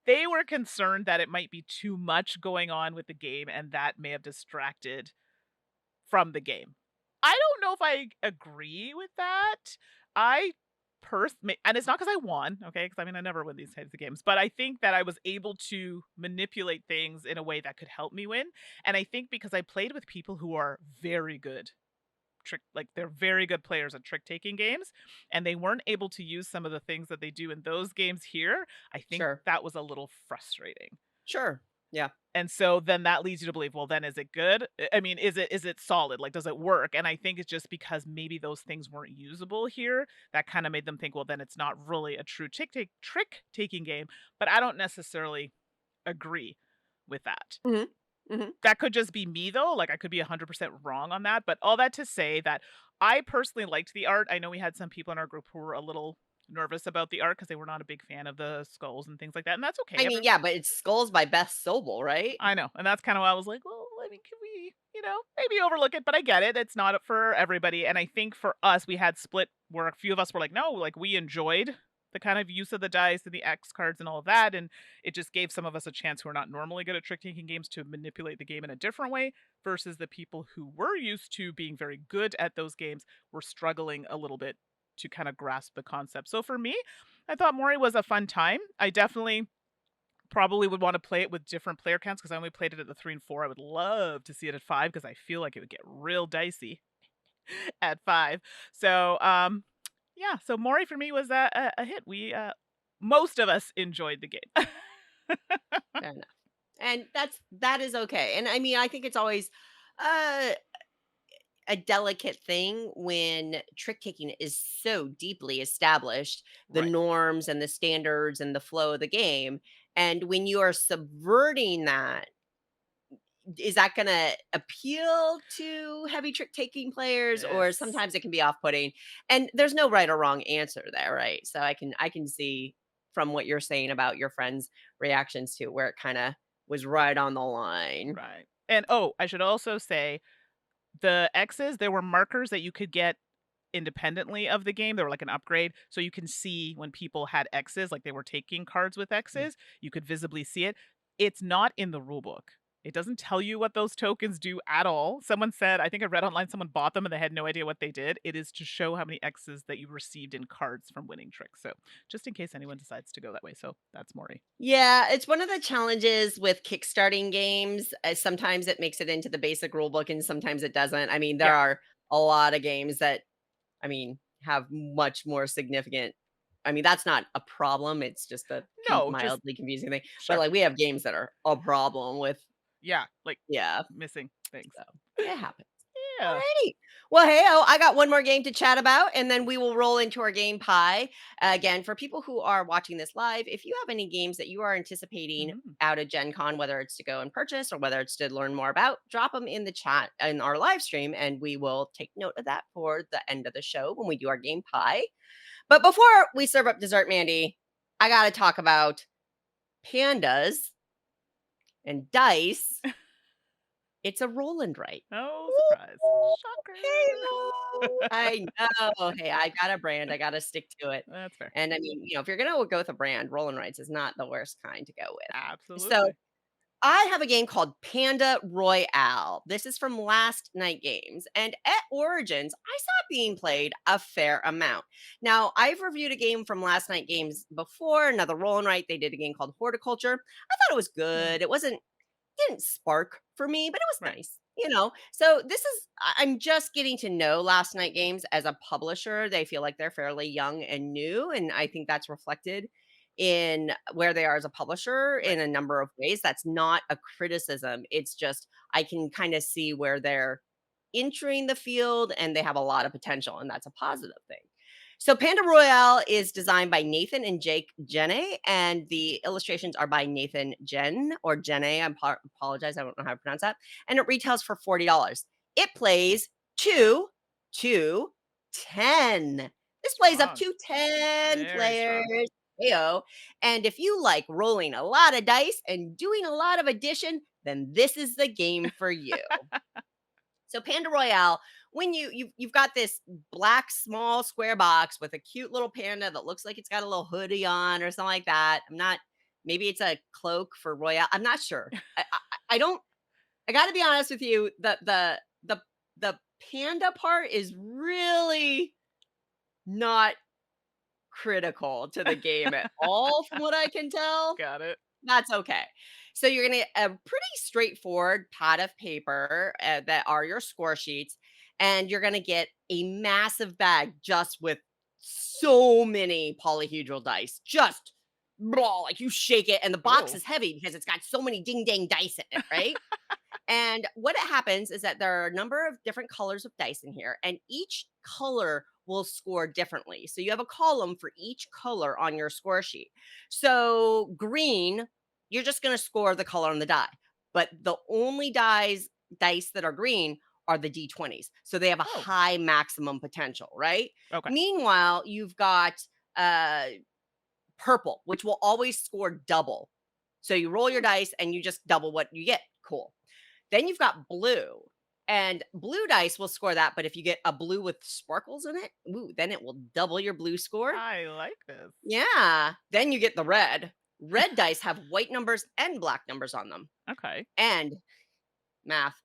They were concerned that it might be too much going on with the game and that may have distracted from the game. I don't know if I agree with that. I and it's not because I won, okay? Because I mean, I never win these types of games, but I think that I was able to manipulate things in a way that could help me win. And I think because I played with people who are very good they're very good players at trick taking games, and they weren't able to use some of the things that they do in those games here. I think Sure. that was a little frustrating. Sure. Yeah. And so then that leads you to believe, well, then is it good? I mean, is it solid? Like, does it work? And I think it's just because maybe those things weren't usable here that kind of made them think, well, then it's not really a true trick taking game. But I don't necessarily agree with that. Mhm. Mhm. That could just be me though, like, I could be 100% wrong on that, but all that to say that I personally liked the art. I know we had some people in our group who were a little nervous about the art because they were not a big fan of the skulls and things like that, and that's okay. I mean, yeah, but it's Skulls by Beth Sobel, right? I know, and that's kinda why I was like, "Well, I mean, can we, maybe overlook it?" But I get it, it's not for everybody, and I think for us, we had split where a few of us were like, "No," like, we enjoyed the kind of use of the dice and the X cards and all of that, and it just gave some of us a chance who are not normally good at trick-taking games to manipulate the game in a different way, versus the people who were used to being very good at those games were struggling a little bit to kinda grasp the concept. So for me, I thought Mori was a fun time. I definitely probably would wanna play it with different player counts because I only played it at the 3 and 4. I would love to see it at 5 because I feel like it would get real dicey at 5. So, yeah, so Mori for me was a hit. Most of us enjoyed the game. Fair enough. And that is okay. And I mean, I think it's always uh a delicate thing when trick taking is so deeply established, the Right. norms and the standards and the flow of the game. And when you are subverting that, is that going to appeal to heavy trick taking players, or Yes. sometimes it can be off putting? And there's no right or wrong answer there, right? So I can see from what you're saying about your friends' reactions to where it kind of was right on the line. Right. And, oh, I should also say the X's, there were markers that you could get independently of the game. They were like an upgrade. So you can see when people had X's, like they were taking cards with X's, you could visibly see it. It's not in the rule book. It doesn't tell you what those tokens do at all. Someone said, I think I read online, someone bought them and they had no idea what they did. It is to show how many X's that you received in cards from winning tricks. So just in case anyone decides to go that way. So that's Maury. Yeah, it's one of the challenges with kickstarting games. Sometimes it makes it into the basic rule book and sometimes it doesn't. I mean, there Yeah. are a lot of games that, I mean, have much more significant. I mean, that's not a problem. It's just a No, just mildly confusing thing. But sure. like we have games that are a problem with, Yeah. Like yeah. missing things. So it happens. Yeah. Alrighty. Well, hey, I got one more game to chat about, and then we will roll into our game pie. Again, for people who are watching this live, if you have any games that you are anticipating Mhm. out of Gen Con, whether it's to go and purchase or whether it's to learn more about, drop them in the chat in our live stream, and we will take note of that for the end of the show when we do our game pie. But before we serve up dessert, Mandy, I got to talk about pandas and dice. It's a roll and write. No surprise. Shocker. I know. Hey, I got a brand. I got to stick to it. That's fair. And I mean, if you're going to go with a brand, Roll and Rights is not the worst kind to go with. So Absolutely. I have a game called Panda Royale. This is from Last Night Games. And at Origins, I saw it being played a fair amount. Now, I've reviewed a game from Last Night Games before, another Roll and Write. They did a game called Horticulture. I thought it was Mm, good. It wasn't didn't spark for me, but it was right. nice. So this is I'm just getting to know Last Night Games as a publisher. They feel like they're fairly young and new, and I think that's reflected in where they are as a publisher in Right. a number of ways. That's not a criticism. It's just I can kind of see where they're entering the field and they have a lot of potential, and that's a positive thing. So Panda Royale is designed by Nathan and Jake Jenne, and the illustrations are by Nathan Jen or Jenne. Apologize, I don't know how to pronounce that. And it retails for $40. It plays 2 to 10. This plays up Strong. to 10 Very players. strong. Heyo. And if you like rolling a lot of dice and doing a lot of addition, then this is the game for you. So Panda Royale, when you've got this black small square box with a cute little panda that looks like it's got a little hoodie on or something like that. I'm not. Maybe it's a cloak for Royale. I'm not sure. I don't. I got to be honest with you. The panda part is really not critical to the game at all, from what I can tell. Got it. That's okay. So you're gonna get a pretty straightforward pad of paper that are your score sheets, and you're gonna get a massive bag just with so many polyhedral dice. Just blah, like you shake it, and the box Oh. is heavy because it's got so many ding dang dice in it, right? And what it happens is that there are a number of different colors of dice in here, and each color will score differently. So you have a column for each color on your score sheet. So green, you're just going to score the color on the die. But the only dice that are green are the D20s. So they have a Oh. high maximum potential, right? Okay. Meanwhile, you've got uh purple, which will always score double. So you roll your Hmm. dice and you just double what you get. Cool. Then you've got blue, and blue dice will score that, but if you get a blue with sparkles in it, ooh, then it will double your blue score. I like this. Yeah. Then you get the red. Red dice have white numbers and black numbers on them. Okay. And math,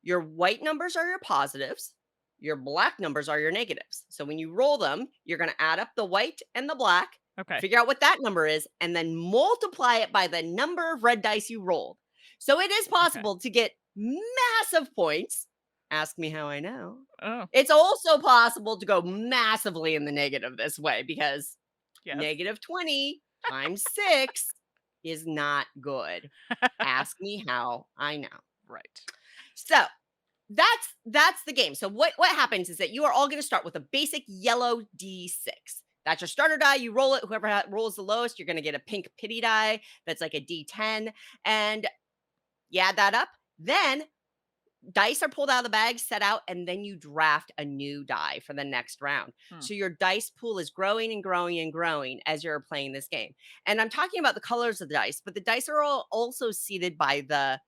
your white numbers are your positives, your black numbers are your negatives. So when you roll them, you're going to add up the white and the black, Okay. figure out what that number is, and then multiply it by the number of red dice you rolled. So it is Okay. possible to get massive points. Ask me how I know. Oh, It's also possible to go massively in the negative this way because yes. -20 times 6 is not good. Ask me how I know. Right. So that's the game. So what happens is that you are all going to start with a basic yellow D6. That's your starter die. You roll it. Whoever rolls the lowest, you're going to get a pink pity die. That's like a D10, and you add that up. Then dice are pulled out of the bag, set out, and then you draft a new die for the next round. Hmm. So your dice pool is growing and growing and growing as you're playing this game. And I'm talking about the colors of the dice, but the dice are all also seeded by the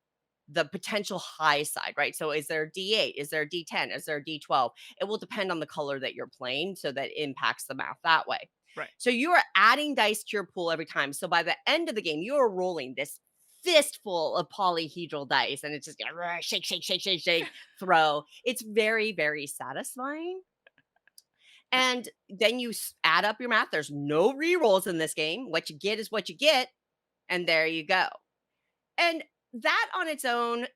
potential high side, right? So is there a D8? Is there a D10? Is there a D12? It will depend on the color that you're playing, so that impacts the math that way. Right. So you are adding dice to your pool every time. So by the end of the game, you are rolling this fistful of polyhedral dice, and it's just shake, shake, shake, shake, shake, throw. It's very, very satisfying. And then you add up your math. There's no re-rolls in this game. What you get is what you get, and there you go. And that on its own,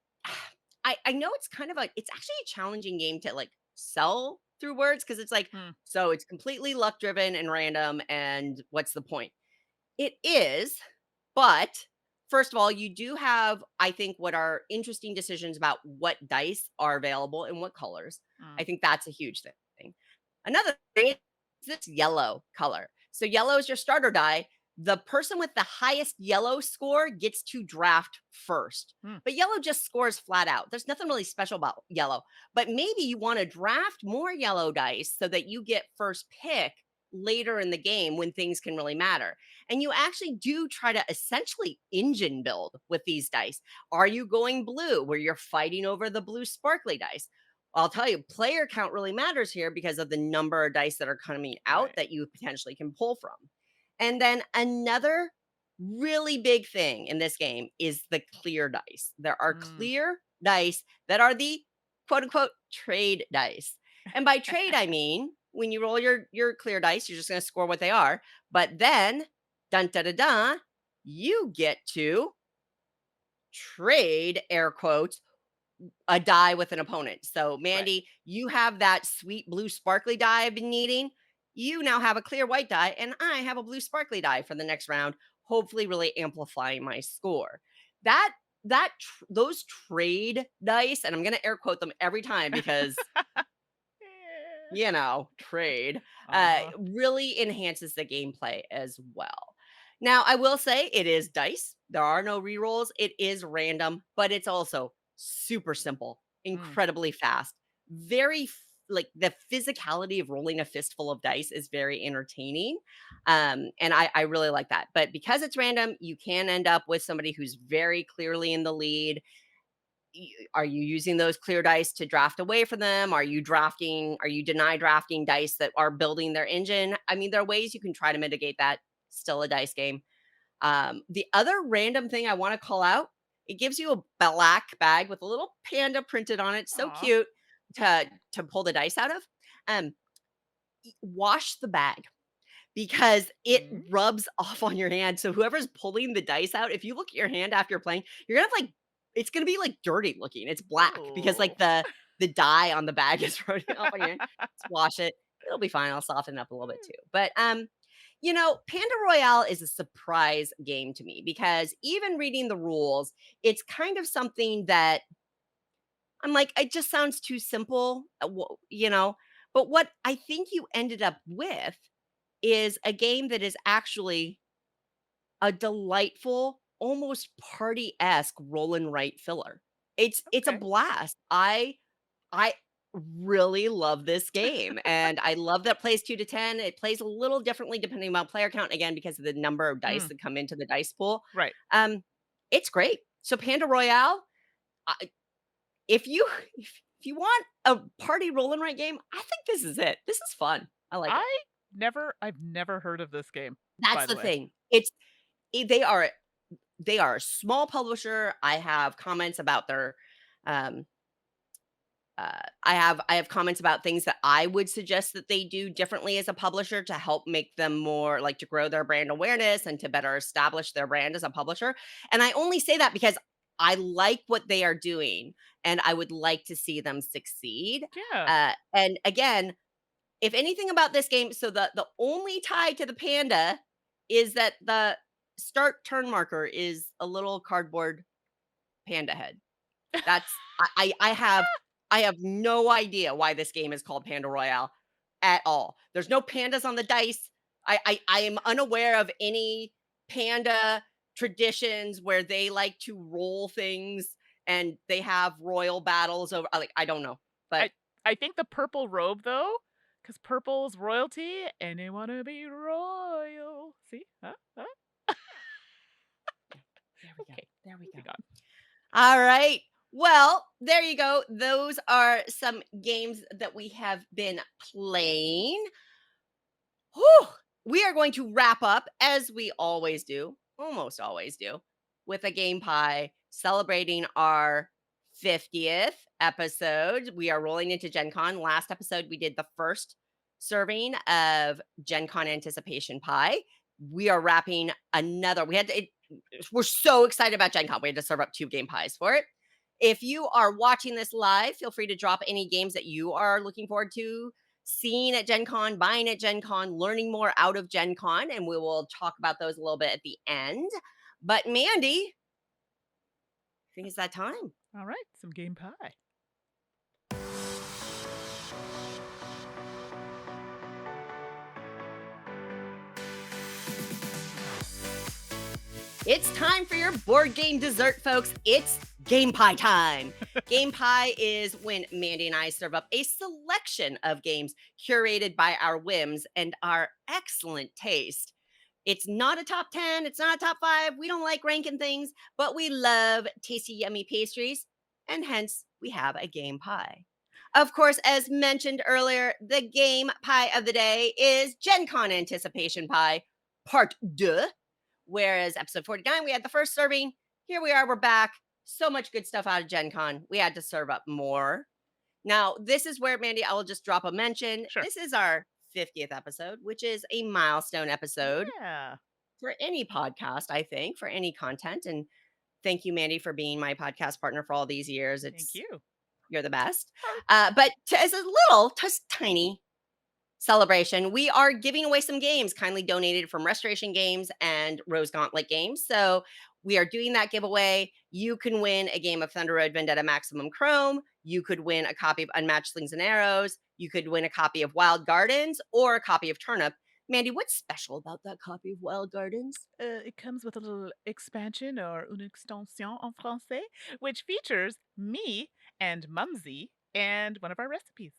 I know it's kind of it's actually a challenging game to like sell through words because it's like, Hmm. so it's completely luck driven and random. And what's the point? It is, but first of all, you do have, I think, what are interesting decisions about what dice are available and what colors. I Mm, think that's a huge thing. Another thing is this yellow color. So yellow is your starter die. The person with the highest yellow score gets to draft first. mm, But yellow just scores flat out. There's nothing really special about yellow. But maybe you want to draft more yellow dice so that you get first pick later in the game when things can really matter. And you actually do try to essentially engine build with these dice. Are you going blue where you're fighting over the blue sparkly dice? I'll tell you, player count really matters here because of the number of dice that are coming out right. that you potentially can pull from. And then another really big thing in this game is the clear dice. There are Mm. clear dice that are the quote unquote trade dice. And by trade, I mean when you roll your clear dice, you're just going to score what they are. But then, dun da da da, you get to trade air quotes a die with an opponent. So, Right. Mandy, you have that sweet blue sparkly die I've been needing. You now have a clear white die, and I have a blue sparkly die for the next round, hopefully really amplifying my score. That those trade dice, and I'm gonna air quote them every time because Yeah. trade, Uh-huh. really enhances the gameplay as well. Now, I will say it is dice. There are no rerolls. It is random, but it's also super simple, Mm. incredibly fast. Like the physicality of rolling a fistful of dice is very entertaining. And I really like that. But because it's random, you can end up with somebody who's very clearly in the lead. Are you using those clear dice to draft away from them? Are you deny drafting dice that are building their engine? I mean, there are ways you can try to mitigate that. Still a dice game. The other random thing I want to call out, it gives you a black bag with a little panda printed on it. So Aw. cute to pull the dice out of. Um, Wash the bag because it Mm. rubs off on your hand. So whoever's pulling the dice out, if you look at your hand after you're playing, you're gonna have like it's gonna be like dirty looking. It's black because Ooh. like the dye on the bag is rubbing off on your hand. Just wash it. It'll be fine. I'll soften it up a little bit too. But Panda Royale is a surprise game to me because even reading the rules, it's kind of something that I'm like, it just sounds too simple, But what I think you ended up with is a game that is actually a delightful, almost party-esque roll and write filler. It's a Okay. blast. I really love this game, and I love that it plays 2 to 10. It plays a little differently depending on player count, again, because of the number of dice Mm. that come into the dice pool. Right. Um, it's great. So Panda Royale, I if you if you want a party roll and write game, I think this is it. This is fun. I like it. I've never heard of this game, That's by the the way. thing. They are a small publisher. I have comments about their um I have comments about things that I would suggest that they do differently as a publisher to help make them more like to grow their brand awareness and to better establish their brand as a publisher. And I only say that because I like what they are doing and I would like to see them succeed. Yeah. And again, if anything about this game, so the only tie to the panda is that the start turn marker is a little cardboard panda head. That's I have no idea why this game is called Panda Royale at all. There's no pandas on the dice. I am unaware of any panda traditions where they like to roll things and they have royal battles over I don't know. But I I think the purple robe though, because purple's royalty and they wanna be royal. See? Huh? Huh? there we go. Okay. There we go. Moving on. All right. Well, there you go. Those are some games that we have been playing. Whew! We are going to wrap up as we always do, almost always do, with a game pie celebrating our 50th episode. We are rolling into Gen Con. Last episode, we did the first serving of Gen Con anticipation pie. We are wrapping another. We're so excited about Gen Con. We had to serve up 2 game pies for it. If you are watching this live, feel free to drop any games that you are looking forward to seeing at Gen Con, buying at Gen Con, learning more out of Gen Con, and we will talk about those a little bit at the end. But Mandy, think it's that time. All right, some game pie. It's time for your board game dessert, folks. It's game pie time. Game pie is when Mandy and I serve up a selection of games curated by our whims and our excellent taste. It's not a top 10, it's not a top 5. We don't like ranking things, but we love tasty, yummy pastries, and hence we have a game pie. Of course, as mentioned earlier, the game pie of the day is Gen Con Anticipation Pie, Part 2. Whereas episode 49, we had the first serving. Here we are, we're back. So much good stuff out of Gen Con. We had to serve up more. Now, this is where, Mandy, I will just drop a mention. Sure. This is our 50th episode, which is a milestone episode Yeah. for any podcast, I think, for any content. And thank you, Mandy, for being my podcast partner for all these years. Thank It's you. You're the best. But as a little, just tiny celebration, we are giving away some games kindly donated from Restoration Games and Rose Gauntlet Games. So we are doing that giveaway. You can win a game of Thunder Road Vendetta Maximum Chrome. You could win a copy of Unmatched Slings and Arrows. You could win a copy of Wild Gardens or a copy of Turnip. Mandy, what's special about that copy of Wild Gardens? It comes with a little expansion or une extension en français, which features me and Mumsy and one of our recipes.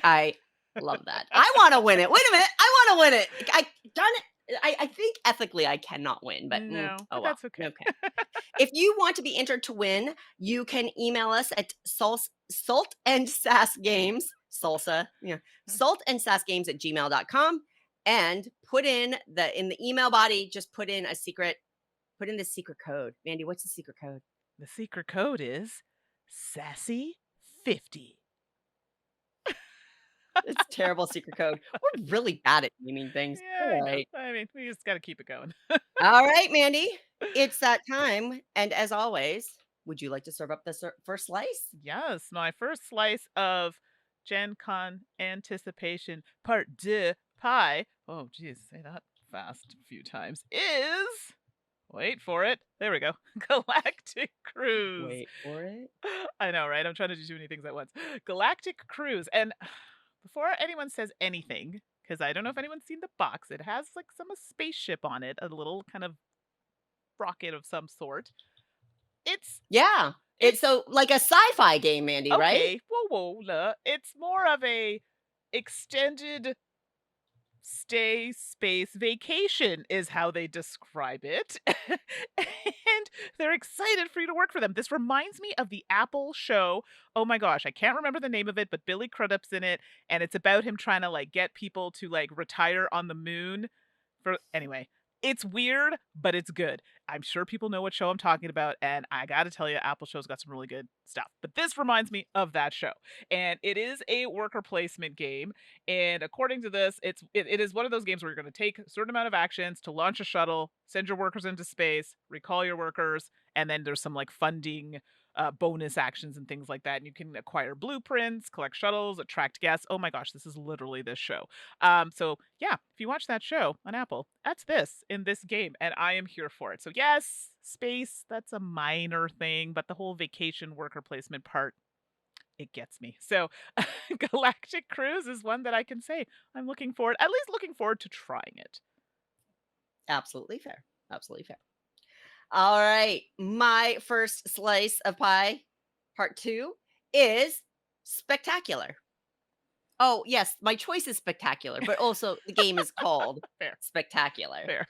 I love that. I want to win it. Wait a minute. I want to win it. Darn it. I think ethically I cannot win, but No, oh but well. that's okay. Okay. If you want to be entered to win, you can email us at salt and sass games, salsa, salt and sass games at gmail.com and put in the email body, just put in the secret code. Mandy, what's the secret code? The secret code is Sassy50. It's a terrible secret code. We're really bad at naming things. Yeah, All I know. right. I mean, we just got to keep it going. All right, Mandy. It's that time. And as always, would you like to serve up the first slice? Yes, my first slice of Gen Con Anticipation Part 2 pie. Oh, geez, say that fast a few times. Is. Wait for it. There we go. Galactic Cruise. Wait for it. I know, right? I'm trying to do too many things at once. Galactic Cruise. And before anyone says anything, because I don't know if anyone's seen the box, it has like some spaceship on it, a little kind of rocket of some sort. Yeah. It's so like a sci-fi game, Mandy, right? Okay. Whoa. It's more of a extended stay space vacation is how they describe it. And they're excited for you to work for them. This reminds me of the Apple show. Oh my gosh, I can't remember the name of it, but Billy Crudup's in it, and it's about him trying to like get people to like retire on the moon. For anyway, it's weird, but it's good. I'm sure people know what show I'm talking about, and I got to tell you, Apple show's got some really good stuff. But this reminds me of that show, and it is a worker placement game. And according to this, it is one of those games where you're going to take a certain amount of actions to launch a shuttle, send your workers into space, recall your workers, and then there's some like funding bonus actions and things like that. And you can acquire blueprints, collect shuttles, attract guests. Oh my gosh, this is literally this show. So yeah, if you watch that show on Apple, that's this in this game, and I am here for it. So yes, space, that's a minor thing, but the whole vacation worker placement part, it gets me. So Galactic Cruise is one that I can say I'm at least looking forward to trying it. Absolutely fair. Absolutely fair. All right. My first slice of pie, part 2, is spectacular. Oh, yes, my choice is spectacular, but also the game is called Fair. Spectacular. Fair.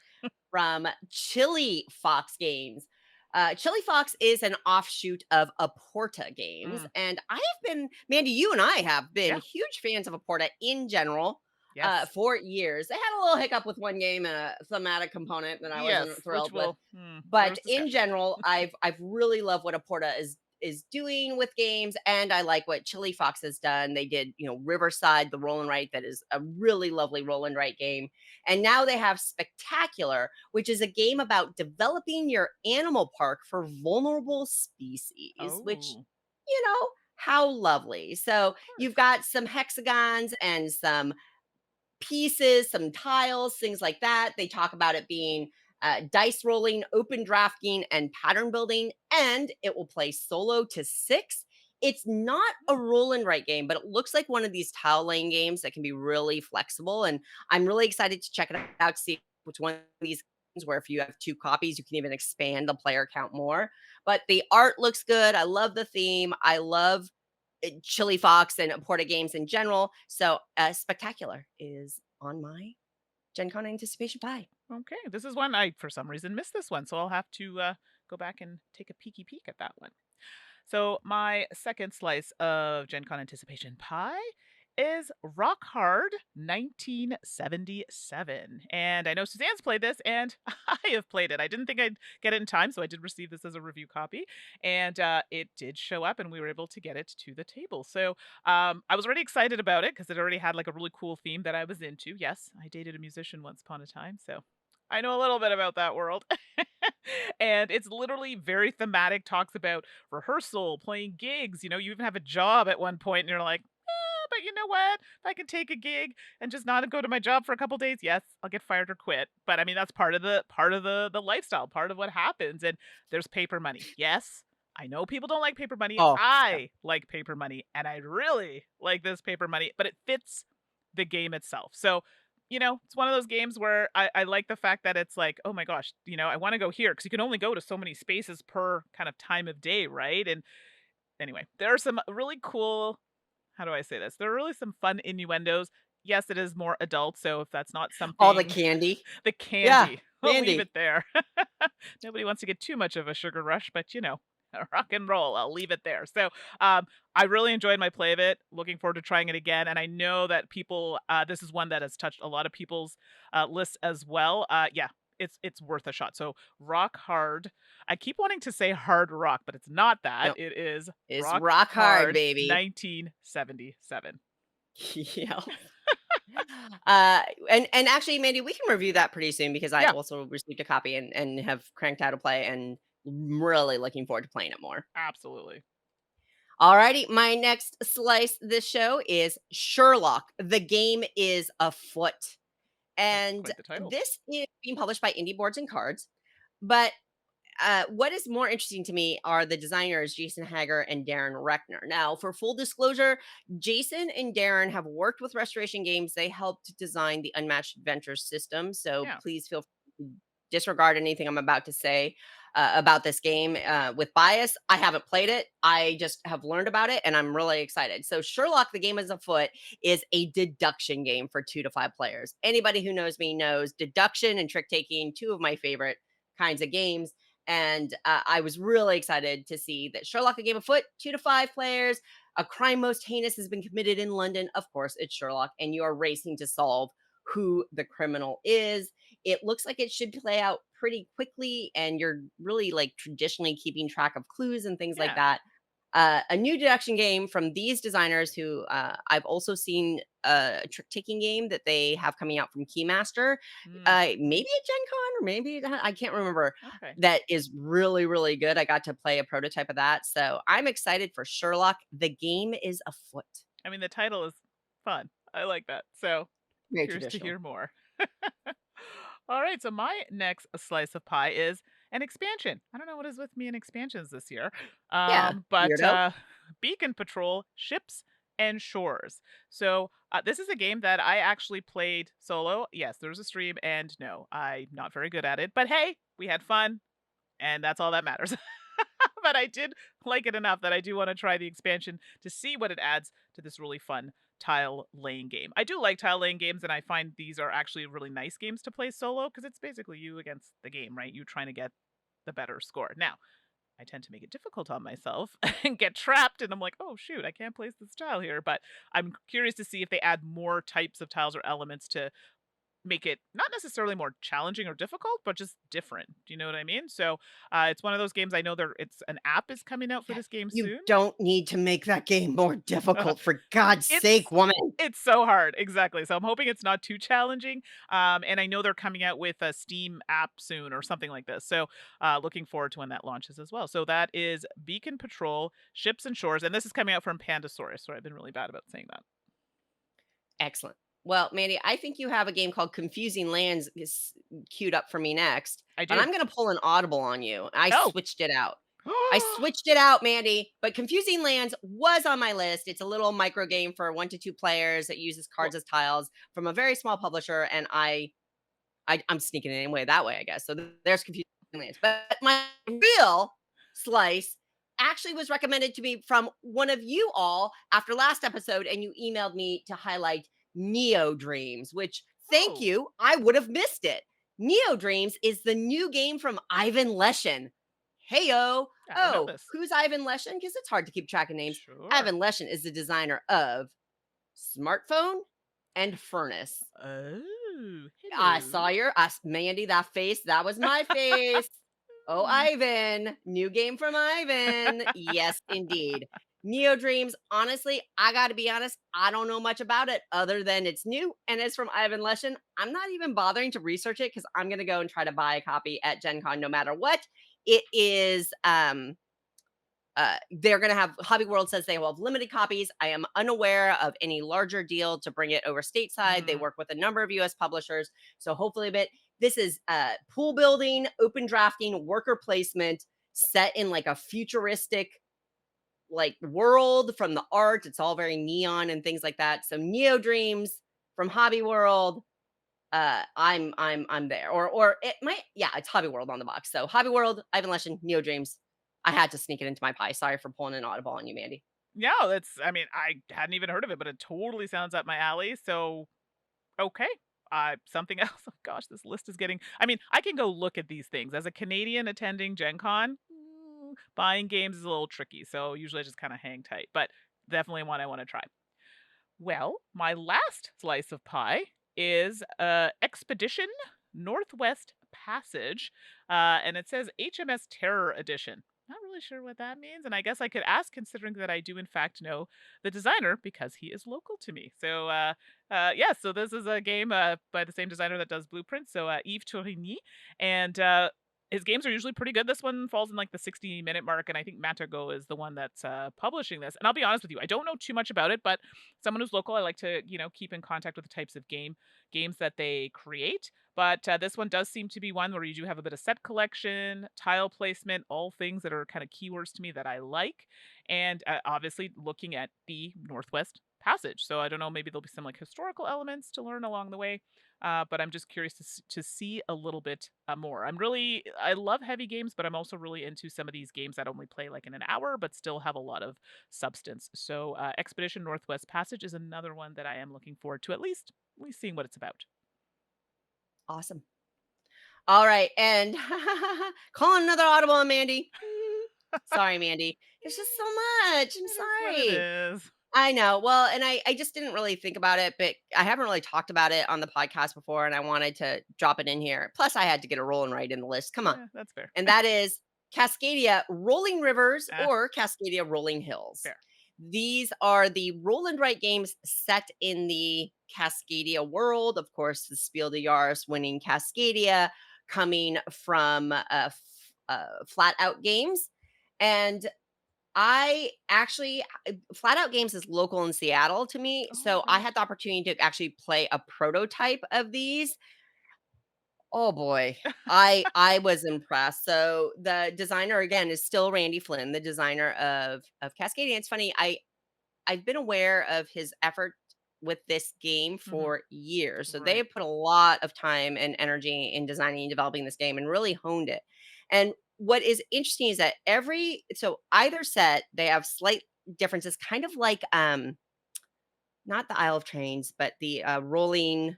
From Chili Fox Games. Chili Fox is an offshoot of Aporta Games. And I have been, Mandy, you and I have been Yeah. huge fans of Aporta in general Yes. for years. They had a little hiccup with one game and a thematic component that I wasn't thrilled with. But in general, I've really loved what Aporta is doing with games, and I like what Chili Fox has done. They did, Riverside, the roll and write, that is a really lovely roll and write game. And now they have Spectacular, which is a game about developing your animal park for vulnerable species, which, how lovely. So you've got some hexagons and some pieces, some tiles, things like that. They talk about it being dice rolling, open drafting, and pattern building, and it will play solo to 6. It's not a roll and write game, but it looks like one of these tile laying games that can be really flexible. And I'm really excited to check it out, see which one of these games where if you have 2 copies, you can even expand the player count more. But the art looks good. I love the theme. I love Chili Fox and Porta games in general. So Spectacular is on my Gen Con anticipation pie. Okay, this is one I, for some reason, missed this one, so I'll have to go back and take a peeky peek at that one. So my second slice of Gen Con anticipation pie is Rock Hard 1977. And I know Suzanne's played this, and I have played it. I didn't think I'd get it in time, so I did receive this as a review copy. And it did show up, and we were able to get it to the table. So I was already excited about it because it already had like a really cool theme that I was into. Yes, I dated a musician once upon a time, so I know a little bit about that world. And it's literally very thematic, talks about rehearsal, playing gigs. You even have a job at one point, and you're like, but you know what? If I can take a gig and just not go to my job for a couple days, yes, I'll get fired or quit. But I mean, that's part of the lifestyle, part of what happens. And there's paper money. Yes, I know people don't like paper money. Oh, yeah. I like paper money, and I really like this paper money, but it fits the game itself. So it's one of those games where I like the fact that it's like, oh my gosh, I want to go here because you can only go to so many spaces per kind of time of day, right? And anyway, there are some really cool, how do I say this? There are really some fun innuendos. Yes, it is more adult, so if that's not All the something, candy. the Yeah, candy, we'll leave candy. it there. Nobody wants to get too much of a sugar rush, but rock and roll. I'll leave it there. So, I really enjoyed my play of it. Looking forward to trying it again. And I know that people, this is one that has touched a lot of people's lists as well. Yeah, it's worth a shot. So, Rock Hard. I keep wanting to say Hard Rock, but it's not that. No, It is it's Rock rock hard, Hard baby. 1977. Yeah. And actually, Mandy, we can review that pretty soon because I Yeah, also received a copy and have cranked out a play and really looking forward to playing it more. absolutely. Alrighty, my next slice this show is Sherlock. The game is afoot. That's And quite the title. this is being published by Indie Boards and Cards. But what is more interesting to me are the designers, Jason Hager and Darren Reckner. Now, for full disclosure, Jason and Darren have worked with Restoration Games. They helped design the Unmatched Adventures system. So Yeah. please feel free to disregard anything I'm about to say about this game with bias. I haven't played it. I just have learned about it and I'm really excited. So, Sherlock, the game is afoot, is a deduction game for 2 to 5 players. Anybody who knows me knows deduction and trick taking, two of my favorite kinds of games. And I was really excited to see that Sherlock, a game afoot, 2 to 5 players. A crime most heinous has been committed in London. Of course, it's Sherlock, and you are racing to solve who the criminal is. It looks like it should play out pretty quickly, and you're really like traditionally keeping track of clues and things like Yeah. that. A new deduction game from these designers who I've also seen a trick taking game that they have coming out from Keymaster. Mm, Maybe at Gen Con or maybe I can't remember. okay. That is really, really good. I got to play a prototype of that. So I'm excited for Sherlock. The game is afoot. I mean, the title is fun. I like that. So, Very curious to traditional. hear more. All right, so my next slice of pie is an expansion. I don't know what is with me and expansions this year. Yeah. But Weirdo. Beacon Patrol Ships and Shores. So, this is a game that I actually played solo. Yes, there was a stream, and no, I'm not very good at it. But hey, we had fun, and that's all that matters. But I did like it enough that I do want to try the expansion to see what it adds to this really fun tile laying game. I do like tile laying games, and I find these are actually really nice games to play solo because it's basically you against the game, right? You trying to get the better score. Now, I tend to make it difficult on myself and get trapped, and I'm like, oh shoot, I can't place this tile here. But I'm curious to see if they add more types of tiles or elements to make it not necessarily more challenging or difficult, but just different. Do you know what I mean? So it's one of those games. I know it's an app is coming out for Yeah. this game You soon. don't need to make that game more difficult, for God's it's sake, woman. it's so hard, exactly. So I'm hoping it's not too challenging. And I know they're coming out with a Steam app soon or something like this. So looking forward to when that launches as well. So that is Beacon Patrol, Ships and Shores, and this is coming out from Pandasaurus. So I've been really bad about saying that. Excellent. Well, Mandy, I think you have a game called Confusing Lands is queued up for me next, I but do. I'm gonna pull an audible on you. I Oh. switched it out. I switched it out, Mandy, but Confusing Lands was on my list. It's a little micro game for 1 to 2 players that uses Well, cards as tiles from a very small publisher, and I'm sneaking it anyway that way, I guess. So there's Confusing Lands. But my real slice actually was recommended to me from one of you all after last episode, and you emailed me to highlight Neo Dreams, which thank oh, you. I would have missed it. Neo Dreams is the new game from Ivan Leshin. Heyo. I don't know Oh, this. who's Ivan Leshin? Because it's hard to keep track of names. Sure. Ivan Leshin is the designer of Smartphone and Furnace. Oh, I hello. saw Mandy, that face. That was my face. Oh, Mm. Ivan. New game from Ivan. Yes, indeed. Neo Dreams. Honestly, I got to be honest. I don't know much about it other than it's new and it's from Ivan Leshin. I'm not even bothering to research it because I'm going to go and try to buy a copy at Gen Con no matter what. It is they're going to have Hobby World says they will have limited copies. I am unaware of any larger deal to bring it over stateside. They Mm. work with a number of US publishers. So hopefully a bit. This is pool building, open drafting, worker placement set in like a futuristic like world from the art. It's all very neon and things like that. So Neo Dreams from Hobby World. I'm there. Or it might, yeah, it's Hobby World on the box. So Hobby World, Ivan Leshin, Neo Dreams. I had to sneak it into my pie. Sorry for pulling an audible on you, Mandy. Yeah, I mean, I hadn't even heard of it, but it totally sounds up my alley. So, okay. Something else. Oh gosh, this list is getting. I mean, I can go look at these things. As a Canadian attending Gen Con, buying games is a little tricky. So, usually I just kind of hang tight, but definitely one I want to try. Well, my last slice of pie is Expedition Northwest Passage, and it says HMS Terror Edition. Not really sure what that means, and I guess I could ask, considering that I do in fact know the designer because he is local to me. So, yeah, so this is a game by the same designer that does Blueprints, so Yves Tourigny, and his games are usually pretty good. This one falls in like the 60-minute mark, and I think Matago is the one that's publishing this. And I'll be honest with you, I don't know too much about it, but someone who's local, I like to, keep in contact with the types of games that they create. But this one does seem to be one where you do have a bit of set collection, tile placement, all things that are kind of keywords to me that I like, and obviously looking at the Northwest Passage. So I don't know, maybe there'll be some like historical elements to learn along the way. But I'm just curious to see a little bit more. I love heavy games, but I'm also really into some of these games that only play like in an hour, but still have a lot of substance. So, Expedition Northwest Passage is another one that I am looking forward to at least seeing what it's about. Awesome. All right. And calling another audible on Mandy. Sorry, Mandy. There's just so much. I'm It is what it sorry. is. I know. Well, and I just didn't really think about it, but I haven't really talked about it on the podcast before, and I wanted to drop it in here. Plus, I had to get a rolling right in the list. Come on. Yeah, that's fair. And that is Cascadia Rolling Rivers Ah, or Cascadia Rolling Hills. fair. These are the roll and write games set in the Cascadia world. Of course, the Spiel des Jahres winning Cascadia coming from Flat Out Games. And I actually Flat Out Games is local in Seattle to me, Oh, so I okay. had the opportunity to actually play a prototype of these. Oh boy, I was impressed. So the designer again is still Randy Flynn, the designer of Cascadia. It's funny, I've been aware of his effort with this game Mhm. for years. So they Right. have put a lot of time and energy in designing and developing this game and really honed it. And what is interesting is that either set they have slight differences, kind of like not the Isle of Trains, but the rolling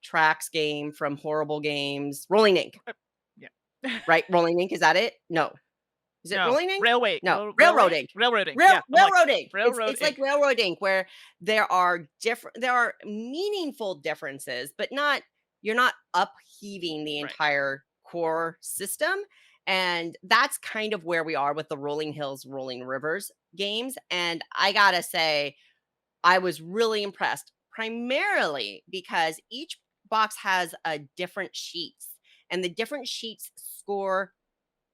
tracks game from Horrible Games, Rolling Ink, Yeah. right? Rolling Ink, is that it? No. Is it No, Rolling Ink? railway, No, Railroad railway, Ink. railroading. Yeah, I'm like Railroad Ink. railroad It's like ink. Railroad Ink where there are meaningful differences, but not you're not upheaving the Right. entire core system. And that's kind of where we are with the Rolling Hills, Rolling Rivers games. And I gotta say, I was really impressed, primarily because each box has a different sheets, and the different sheets score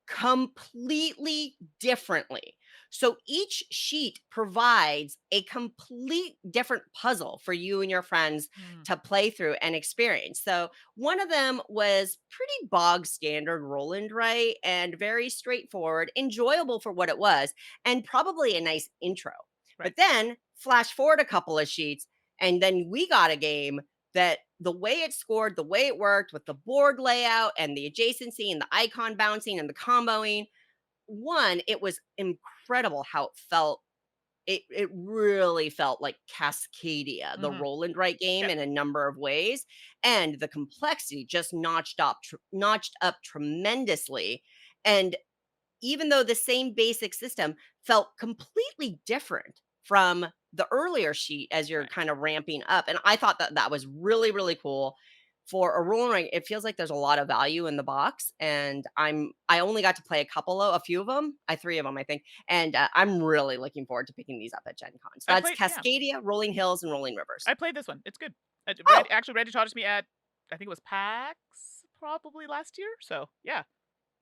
completely differently. So each sheet provides a complete different puzzle for you and your friends Mm, to play through and experience. So one of them was pretty bog standard Roland, right? And very straightforward, enjoyable for what it was, and probably a nice intro. right. But then flash forward a couple of sheets, and then we got a game that the way it scored, the way it worked with the board layout and the adjacency and the icon bouncing and the comboing. One, it was incredible how it felt. It really felt like Cascadia, the Mhm. Roland Wright game Yep. in a number of ways, and the complexity just notched up tremendously. And even though the same basic system felt completely different from the earlier sheet as you're Right. kind of ramping up. And I thought that that was really, really cool. For a roll and write, it feels like there's a lot of value in the box, and I only got to play a few of them, I 3 of them, I think, and I'm really looking forward to picking these up at Gen Con. So I that's played yeah. Cascadia, Rolling Hills, and Rolling I Rivers. played this one. It's good. Oh, Reggie taught us me at I think it was PAX probably last year. So yeah, really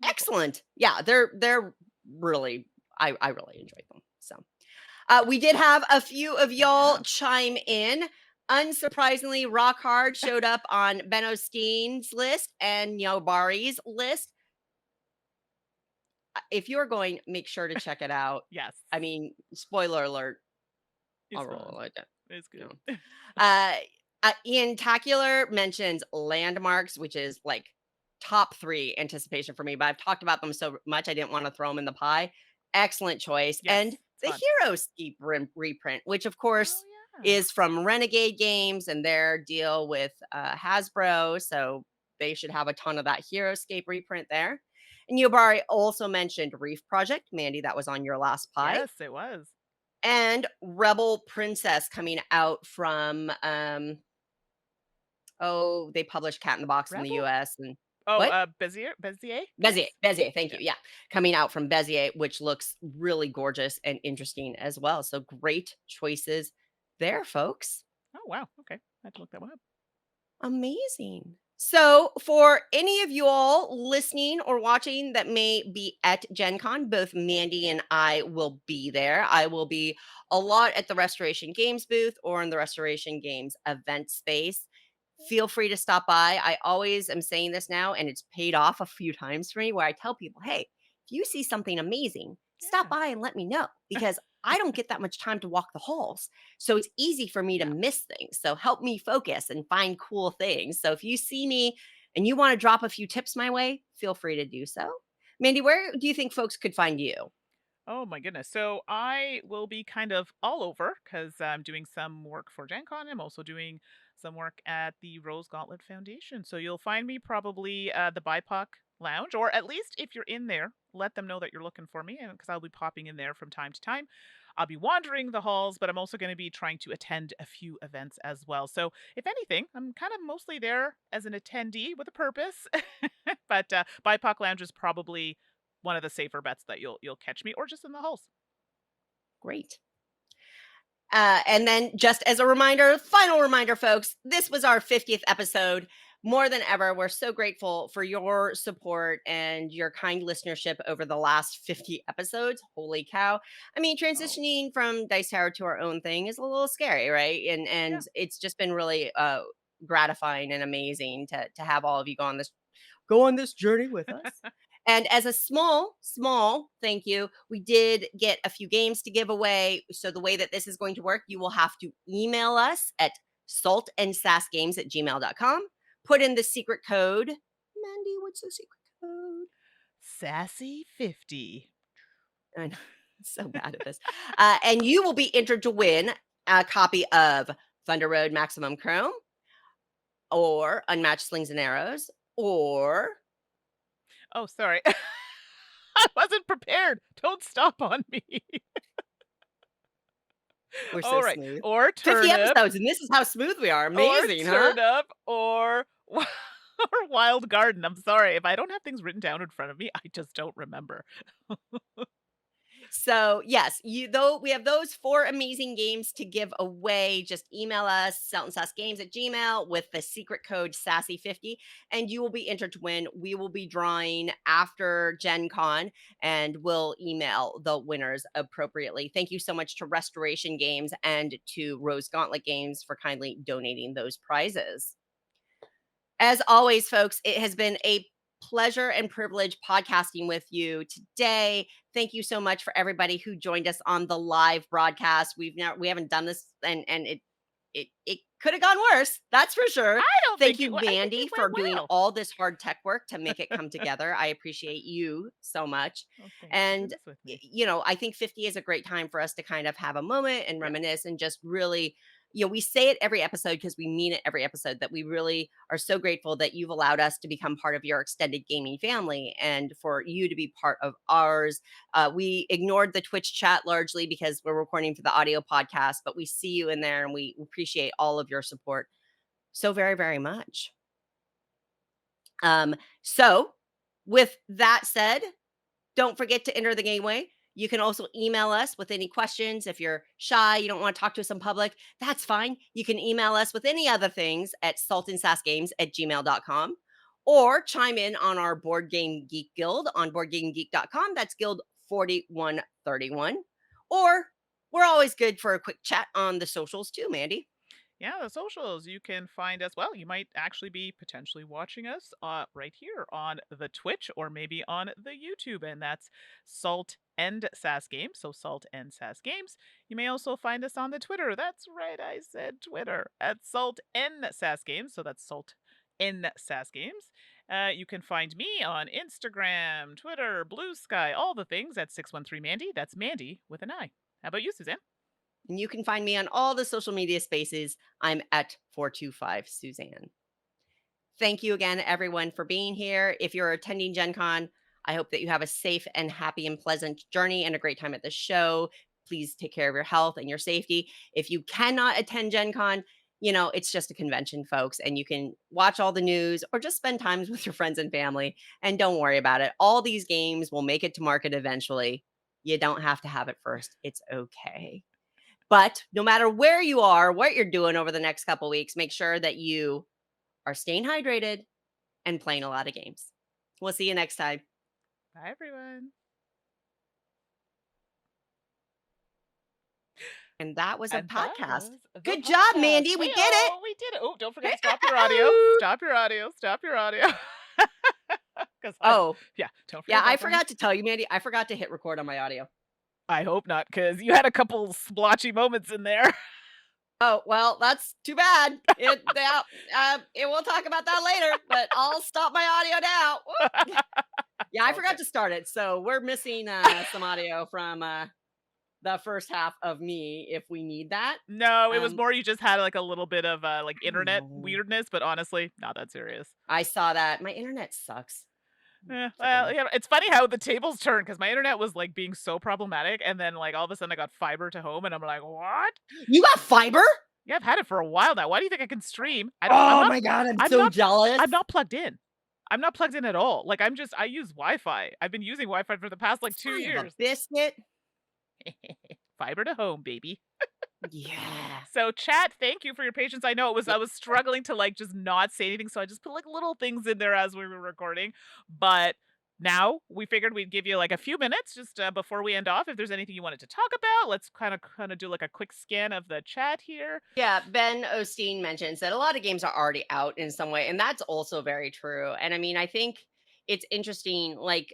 cool. excellent! Yeah, they're really, I really enjoyed them. So we did have a few of y'all Yeah. chime in. Unsurprisingly, Rock Hard showed up on Ben O'Skeen's list and Bari's list. If you're going, make sure to check it out. Yes. I mean, spoiler alert. It's I'll roll fun. like that. It's You good. know. Uh, Ian Tacular mentions landmarks, which is like top 3 anticipation for me, but I've talked about them so much I didn't want to throw them in the pie. Excellent choice. Yes. And It's the fun. Hero Skeep reprint, which of Oh course yeah. is from Renegade Games and their deal with Hasbro. So they should have a ton of that Heroescape reprint there. And Yubari also mentioned Reef Project, Mandy, that was on your last pie, Yes, it was. and Rebel Princess coming out from oh, they published Cat in the Box in the Rebel? US and Oh, what? Bezier Bezier, Games? Bezier, thank Yeah. you. Yeah, coming out from Bezier, which looks really gorgeous and interesting as well. So great choices there, folks. Oh wow. Okay. I had to look that one up. Amazing. So, for any of you all listening or watching that may be at Gen Con, both Mandy and I will be there. I will be a lot at the Restoration Games booth or in the Restoration Games event space. Feel free to stop by. I always am saying this now, and it's paid off a few times for me where I tell people, hey, if you see something amazing, stop Yeah. by and let me know because I don't get that much time to walk the halls. So it's easy for me to Yeah. miss things. So help me focus and find cool things. So if you see me and you want to drop a few tips my way, feel free to do so. Mandy, where do you think folks could find you? Oh my goodness. So I will be kind of all over because I'm doing some work for Gen Con. I'm also doing some work at the Rose Gauntlet Foundation. So you'll find me probably the BIPOC Lounge, or at least if you're in there, let them know that you're looking for me because I'll be popping in there from time to time. I'll be wandering the halls, but I'm also going to be trying to attend a few events as well. So if anything, I'm kind of mostly there as an attendee with a purpose. But BIPOC Lounge is probably one of the safer bets that you'll catch me or just in the halls. Great. And then, just as a reminder, final reminder, folks, this was our 50th episode. More than ever, we're so grateful for your support and your kind listenership over the last 50 episodes. Holy cow. I mean, Oh, transitioning from Dice Tower to our own thing is a little scary, right? And yeah. it's just been really gratifying and amazing to have all of you go on this journey with us. And as a small thank you, we did get a few games to give away. So the way that this is going to work, you will have to email us at saltandsassgames@gmail.com. Put in the secret code. Mandy, what's the secret code? Sassy 50. I know, I'm so bad at this. And you will be entered to win a copy of Thunder Road Maximum Chrome or Unmatched Slings and Arrows or Oh, sorry. I wasn't prepared. Don't stop on me. we're so All right. smooth. Or 50 turnip, episodes, and this is how smooth we are. or Amazing, huh? turnip, or or wild garden. I'm sorry if I don't have things written down in front of me. I just don't remember. So yes, you though we have those 4 amazing games to give away. Just email us, SeltonSassGames@gmail with the secret code Sassy50, and you will be entered to win. We will be drawing after Gen Con, and we'll email the winners appropriately. Thank you so much to Restoration Games and to Rose Gauntlet Games for kindly donating those prizes. As always, folks, it has been a pleasure and privilege podcasting with you today. Thank you so much for everybody who joined us on the live broadcast. We haven't done this, and it could have gone worse. That's for sure. I don't Thank think it you, wa I think Mandy, it for went doing well. all this hard tech work to make it come together. I appreciate you so much. Well, thanks for doing And this with me. I think 50 is a great time for us to kind of have a moment and Yeah. reminisce and just really, we say it every episode because we mean it every episode, that we really are so grateful that you've allowed us to become part of your extended gaming family and for you to be part of ours. We ignored the Twitch chat largely because we're recording for the audio podcast, but we see you in there and we appreciate all of your support so very, very much. So with that said, don't forget to enter the gateway. You can also email us with any questions. If you're shy, you don't want to talk to us in public, that's fine. You can email us with any other things at saltandsassgames@gmail.com or chime in on our Board Game Geek Guild on boardgamegeek.com. That's Guild 4131. Or we're always good for a quick chat on the socials too, Mandy. Yeah, the socials. You can find us. Well, you might actually be potentially watching us right here on the Twitch or maybe on the YouTube, and that's Salt and Sass Games. So Salt and Sass Games. You may also find us on the Twitter. That's right, I said Twitter at Salt and Sass Games. So that's Salt in Sass Games. You can find me on Instagram, Twitter, Blue Sky, all the things at 613 Mandy. That's Mandy with an I. How about you, Suzanne? And you can find me on all the social media spaces. I'm at 425 Suzanne. Thank you again, everyone, for being here. If you're attending Gen Con, I hope that you have a safe and happy and pleasant journey and a great time at the show. Please take care of your health and your safety. If you cannot attend Gen Con, it's just a convention, folks, and you can watch all the news or just spend times with your friends and family. And don't worry about it. All these games will make it to market eventually. You don't have to have it first. It's okay. But no matter where you are, what you're doing over the next couple weeks, make sure that you are staying hydrated and playing a lot of games. We'll see you next time. Bye, everyone. And that was a And that podcast. was the Good job, podcast. Mandy. We Hey, did it. oh, we did it. Oh, don't forget to stop your audio. Hey-o. Stop your audio. Stop your audio. Because Oh, yeah, don't yeah. forget I that one. forgot to tell you, Mandy. I forgot to hit record on my audio. I hope not, because you had a couple splotchy moments in there. Oh, well, that's too bad. We'll talk about that later, but I'll stop my audio now. Whoop. Yeah, I forgot Okay. to start it. So we're missing some audio from the first half of me if we need that. No, it was Um, more you just had like a little bit of like I internet know. weirdness, but honestly, not that serious. I saw that. My internet sucks. Well, Freaking yeah, it's funny how the tables turn because my internet was like being so problematic, and then like all of a sudden I got fiber to home, and I'm like, what? You got fiber? Yeah, I've had it for a while now. Why do you think I can stream? I don't. Oh my god, I'm I'm so not. jealous. I'm not plugged in. I'm not plugged in at all. Like I use Wi-Fi. I've been using Wi-Fi for the past like 2 Son of a years. biscuit. Fiber to home, baby. Yeah. So chat, thank you for your patience. I know I was struggling to like just not say anything, so I just put like little things in there as we were recording. But now we figured we'd give you like a few minutes just before we end off. If there's anything you wanted to talk about, let's kind of do like a quick scan of the chat here. Yeah, Ben Osteen mentions that a lot of games are already out in some way, and that's also very true. And I mean, I think it's interesting, like,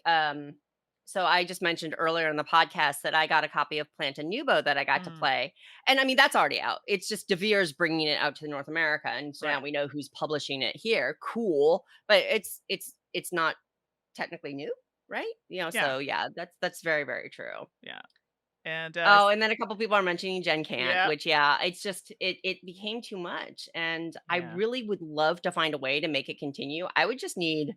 so I just mentioned earlier in the podcast that I got a copy of Plant a Nubo that I got to Mm, play. And I mean, that's already out. It's just De Beers bringing it out to North America. And so now right. we know who's publishing it here. Cool. But it's not technically new, right? Yeah. So yeah, that's very, very true. Yeah. And Oh, and then a couple people are mentioning Gen Can't, yeah. which yeah, it's just it became too much. And I Yeah. really would love to find a way to make it continue. I would just need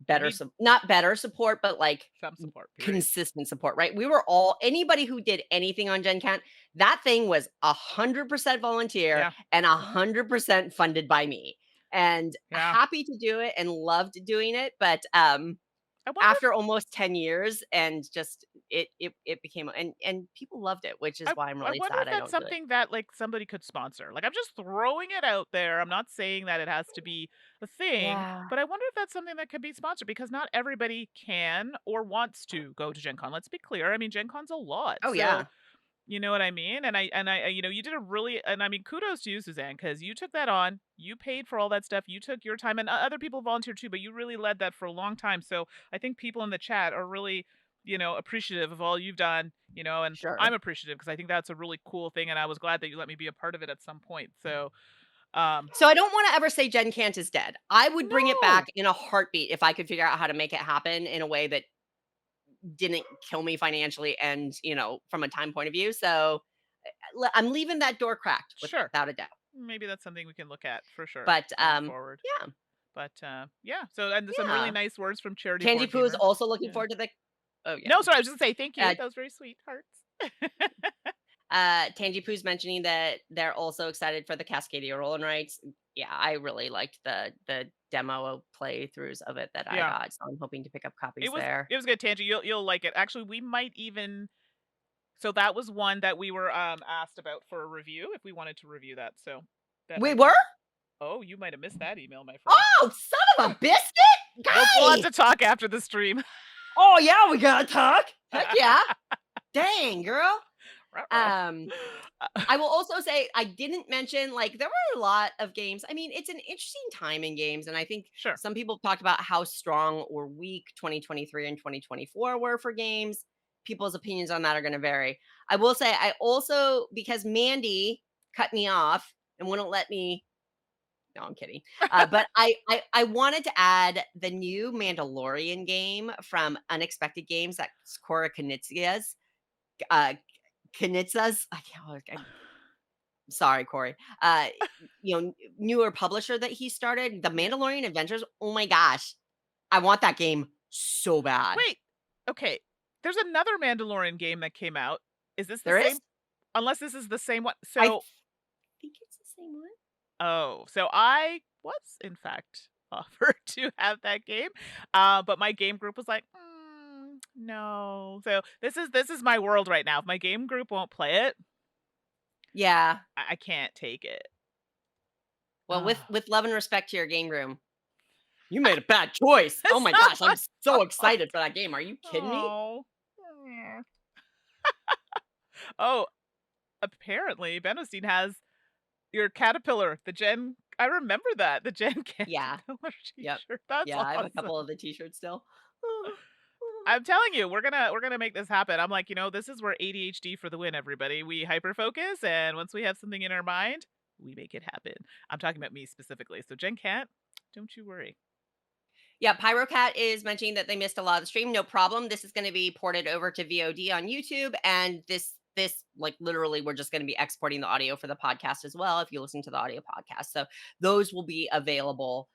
You better need some not better support, but like some support, period. consistent support, right? We were all anybody who did anything on Gen Can't, that thing was 100% volunteer Yeah. and 100% funded by me. And Yeah. happy to do it and loved doing it, but I wonder after almost 10 years, and just it became, and people loved it, which is why I'm I really wonder sad if I that's don't do it. something that, like, somebody could sponsor. Like, I'm just throwing it out there. I'm not saying that it has to be a thing, Yeah. but I wonder if that's something that could be sponsored because not everybody can or wants to go to Gen Con. Let's be clear. I mean, Gen Con's a lot. Oh, So, yeah. you know what I mean? And I you know, you did a really and I mean, kudos to you, Suzanne, because you took that on. You paid for all that stuff. You took your time, and other people volunteered too, but you really led that for a long time. So I think people in the chat are really, appreciative of all you've done. And I'm Sure. appreciative because I think that's a really cool thing, and I was glad that you let me be a part of it at some point. So, um, So I don't wanna ever say Gen Cant is dead. I would bring it back no, in a heartbeat if I could figure out how to make it happen in a way that didn't kill me financially and, from a time point of view. So, I'm leaving that door cracked sure, without a doubt. maybe that's something we can look at for sure But, going forward. yeah, But yeah, so and some really yeah. nice words from charity Tangy board Poo is gamers. also looking Yeah. forward to the oh, yeah. No, sorry, I was just gonna say thank you. Uh, That was very sweet. Hearts. Tangy Poo's mentioning that they're also excited for the Cascadia roll and rights. Yeah, I really liked the demo playthroughs of it that I Yeah. got, so I'm hoping to pick up It copies was there. it was good, Tangie. You'll like it. Actually, we might even so that was one that we were asked about for a review if we wanted to review that. So that We might were? be Oh, you might have missed that email, my friend. Oh, son of a biscuit! We'll have Guy! to talk after the stream. Oh, yeah, we gotta talk. Heck yeah. Dang, girl. Ruh-roh. Um, I will also say I didn't mention, like, there were a lot of games. I mean, it's an interesting time in games, and I think Sure. some people talked about how strong or weak 2023 and 2024 were for games. People's opinions on that are going to vary. I will say I also, because Mandi cut me off and wouldn't let me. No, I'm kidding. But I wanted to add the new Mandalorian game from Unexpected Games. That's Cora Knizia's. Uh, Knizia. I can't. Sorry, Corey. Newer publisher that he started, The Mandalorian Adventures. Oh my gosh, I want that game so bad. Wait. Okay. There's another Mandalorian game that came out. Is this the There is? same? Unless this is the same one. I So think it's the same one. Oh, so I was in fact offered to have that game, but my game group was like, no. So this is my world right now. If my game group won't play it, Yeah. I can't take it. Well, with Ah. with love and respect to your game room, you made a bad choice. Oh my gosh, I'm so excited for that game. Are you kidding me? Oh. Oh, apparently Benostine has your caterpillar, the Gen. I remember that the Gen Yeah. caterpillar Yep. T-shirt. That's Yeah, I have a couple awesome. of the t-shirts still. I'm telling you, we're gonna make this happen. I'm like, this is where ADHD for the win, everybody. We hyper focus, and once we have something in our mind, we make it happen. I'm talking about me specifically. So Jen can't. Don't you worry. Yeah, Pyrocat is mentioning that they missed a lot of the stream. No problem. This is going to be ported over to VOD on YouTube, and this like literally we're just going to be exporting the audio for the podcast as well if you listen to the audio podcast. So those will be available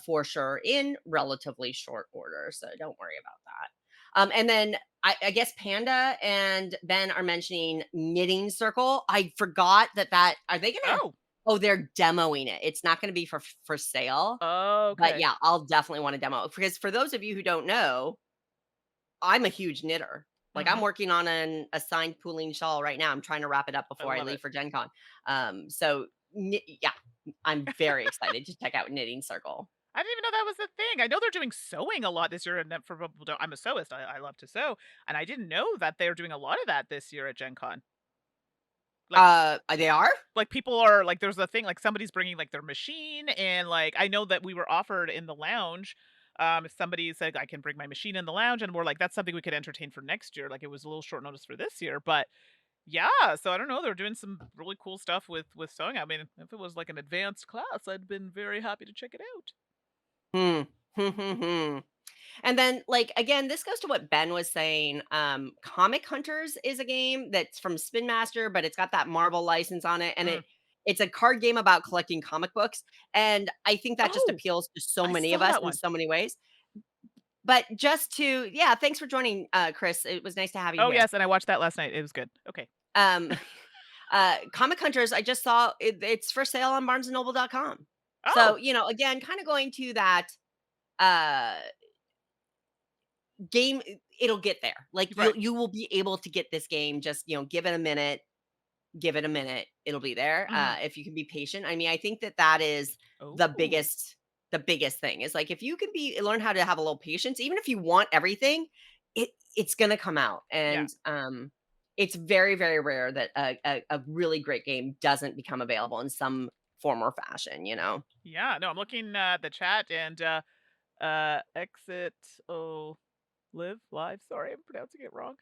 for sure in relatively short order. So don't worry about that. And then I guess Panda and Ben are mentioning Knitting Circle. I forgot that are they gonna? Oh. Oh, they're demoing it. It's not going to be for sale. But Okay. yeah, I'll definitely wanna demo it, because for those of you who don't know, I'm a huge knitter. Like, I'm Hmm. working on an assigned pooling shawl right now. I'm trying to wrap it up I before I love leave it. for Gen Con. Yeah, I'm very excited to check out Knitting Circle. I didn't even know that was a thing. I know they're doing sewing a lot this year, and that for people who don't, I'm a sewist. I love to sew, and I didn't know that they're doing a lot of that this year at Gen Con. Like They are? people are like there's a thing like somebody's bringing like their machine and like I know that we were offered in the lounge if somebody said I can bring my machine in the lounge and we're like that's something we could entertain for next year, like it was a little short notice for this year, but yeah, so I don't know, they're doing some really cool stuff with sewing. I mean, if it was like an advanced class I'd been very happy to check it out. Hmm. And then, like, again, this goes to what Ben was saying. Comic Hunters is a game that's from Spin Master, but it's got that Marvel license on it, and Mm. it's a card game about collecting comic books. And I think that just Oh, appeals to so I many of saw us that in one. so many ways. But just to, yeah, thanks for joining, Chris. It was nice to have you Oh here. yes, and I watched that last night, it was good. Okay. Um, Comic Hunters, I just saw it's for sale on barnesandnoble.com. So, Oh. again, kind of going to that uh game, it'll get there. Like, Right. you will be able to get this game, just, give it a minute, give it a minute, it'll be there, Mhm. if you can be patient. I mean, I think that that is the Oh. biggest thing is, like, if you can be learn how to have a little patience, even if you want everything, it's gonna come out, Yeah. and, it's very, very rare that a really great game doesn't become available in some form or fashion, you know? Yeah, no, I'm looking at the chat and, exit oh, live, sorry, I'm pronouncing it wrong.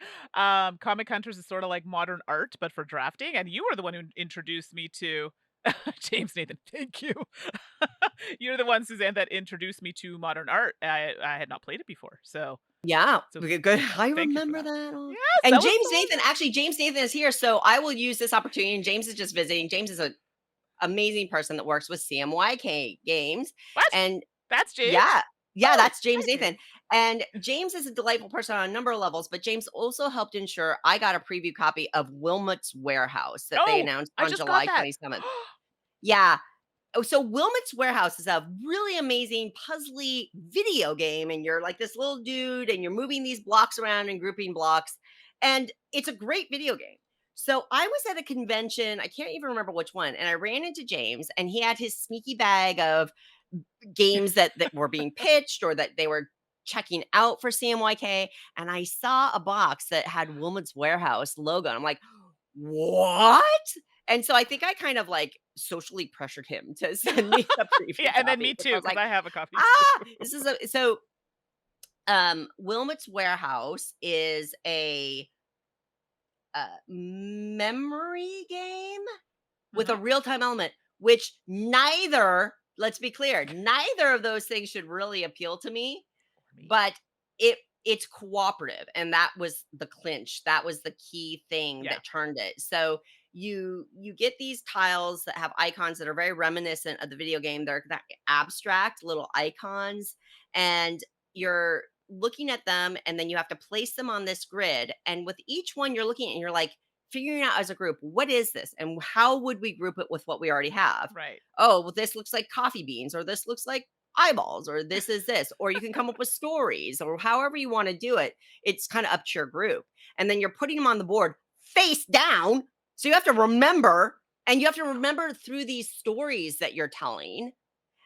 Comic Hunters is sorta like modern art, but for drafting, and you were the one who introduced me to James Nathan, thank you. You're the one, Suzanne, that introduced me to modern art. I had not played it before, Yeah, so good. I thank you for remember that. that all. Yes, And that was James so long Nathan, ago. actually, James Nathan is here, so I will use this opportunity, and James is just visiting. James is an amazing person that works with CMYK Games, What? and That's James? yeah, yeah, Oh, that's James hi, Nathan, James. and James is a delightful person on a number of levels, but James also helped ensure I got a preview copy of Wilmot's Warehouse that they Oh, announced I on just got July that. 27th. Yeah. Oh, so Wilmot's Warehouse is a really amazing puzzly video game, and you're like this little dude, and you're moving these blocks around and grouping blocks, and it's a great video game. So I was at a convention, I can't even remember which one, and I ran into James, and he had his sneaky bag of games that were being pitched or that they were checking out for CMYK, and I saw a box that had Woman's Warehouse logo. And I'm like, "What?" And so I think I kind of like socially pressured him to send me the Yeah, preview and then copy me because too, I was because like, I have a copy "Ah, too. this is a." Wilmot's Warehouse is a memory game with Mhm. a real-time element, which neither, let's be clear, neither of those things should really appeal to me, Or me. but it's cooperative, and that was the clinch. That was the key thing Yeah. that turned it. So you get these tiles that have icons that are very reminiscent of the video game. They're that abstract little icons, and you're looking at them, and then you have to place them on this grid. And with each one you're looking at, and you're like figuring out as a group, what is this and how would we group it with what we already have? Right. Oh, well, this looks like coffee beans, or this looks like eyeballs, or this is this, or you can come up with stories, or however you want to do it. It's kind of up to your group. And then you're putting them on the board face down. So you have to remember, and you have to remember through these stories that you're telling.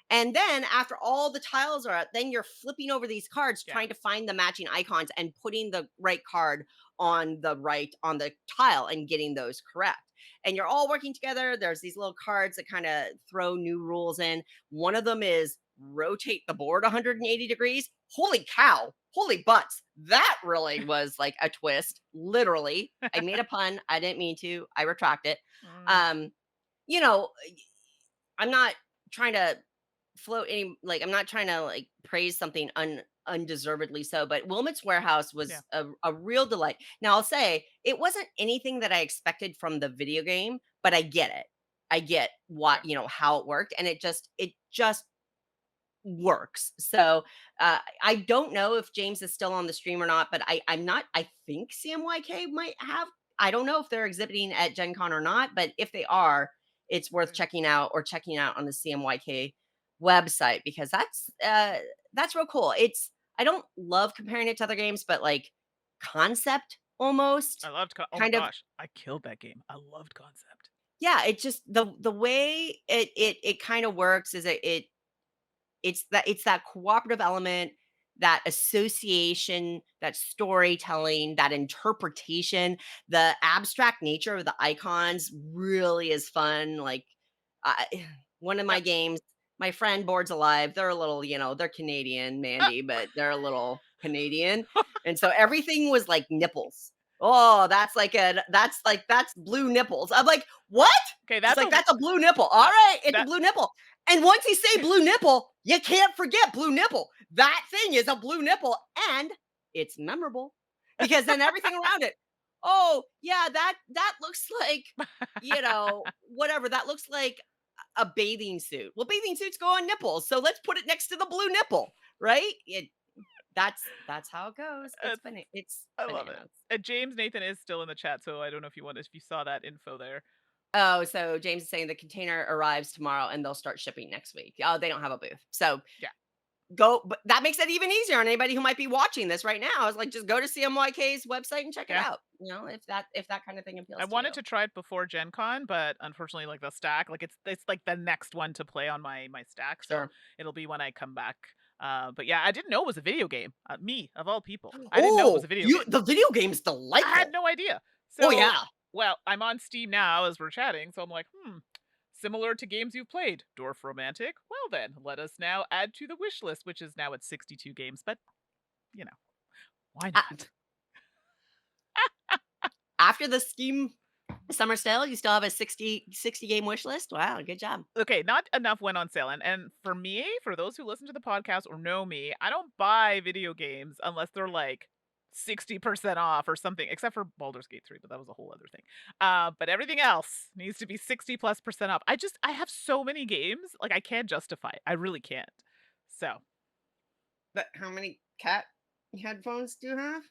And then after all the tiles are out, then you're flipping over these cards, Yeah. trying to find the matching icons and putting the right card on the tile and getting those correct. And you're all working together. There's these little cards that kind of throw new rules in. One of them is rotate the board 180 degrees. Holy cow. Holy butts. That really was like a twist. Literally. I made a pun. I didn't mean to. I retract it. Mm. Um, you know, I'm not trying to float any, like, I'm not trying to like praise something undeservedly so, but Wilmot's Warehouse Yeah. was a real delight. Now I'll say it wasn't anything that I expected from the video game, but I get it. I get what, Yeah. how it worked, and it just works. So I don't know if James is still on the stream or not, but I'm not, I think CMYK might have, I don't know if they're exhibiting at Gen Con or not, but if they are, it's worth Mm. checking out, or checking out on the CMYK website, because that's real cool. It's, I don't love comparing it to other games, but like concept I almost loved oh my kind of, gosh, I killed that game. I loved Concept. yeah, it just the way it kind of works is it's that cooperative element, that association, that storytelling, that interpretation. The abstract nature of the icons really is fun. Like, I, one of my Yep. games, my friend Boards Alive, they're a little, they're Canadian, Ah! Mandy, but they're a little Canadian. And so everything was like nipples. Oh, that's blue nipples. I'm like, what? Okay, It's that's like, a that's a blue nipple. All right, it's a that blue nipple. And once you say blue nipple, you can't forget blue nipple. That thing is a blue nipple, and it's memorable because then everything around it. Oh, yeah, that looks like, whatever. That looks like a bathing suit. Well, bathing suits go on nipples, so let's put it next to the blue nipple, right? That's how it goes. It's it's funny. It's I love it. bananas. And James Nathan is still in the chat, so I don't know if you saw that info there. Oh, so James is saying the container arrives tomorrow and they'll start shipping next week. Oh, they don't have a booth. So Yeah. go, but that makes it even easier on anybody who might be watching this right now. I was like, just go to CMYK's website and check it Yeah. out. If that kind of thing I appeals to wanted you. to try it before Gen Con, but unfortunately, like the stack, like it's like the next one to play on my stack, so Sure. it'll be when I come back. But yeah, I didn't know it was a video game. Me of all people, I didn't know it was Oh, a video you game. the video game's I had delightful. no idea. Oh So, yeah. well, I'm on Steam now as we're chatting, so I'm like, similar to games you've played, Dwarf Romantic. Well then, let us now add to the wish list, which is now at 62 games. But you know, why Uh, not? After the Steam summer sale, you still have a 60 game wish list. Wow, good job. Okay, not enough went on sale. And for me, for those who listen to the podcast or know me, I don't buy video games unless they're like 60% off or something, except for Baldur's Gate 3, but that was a whole other thing. But everything else needs to be 60+% off. I have so many games, like I can't justify it. I really can't. So, But how many cat headphones do you have?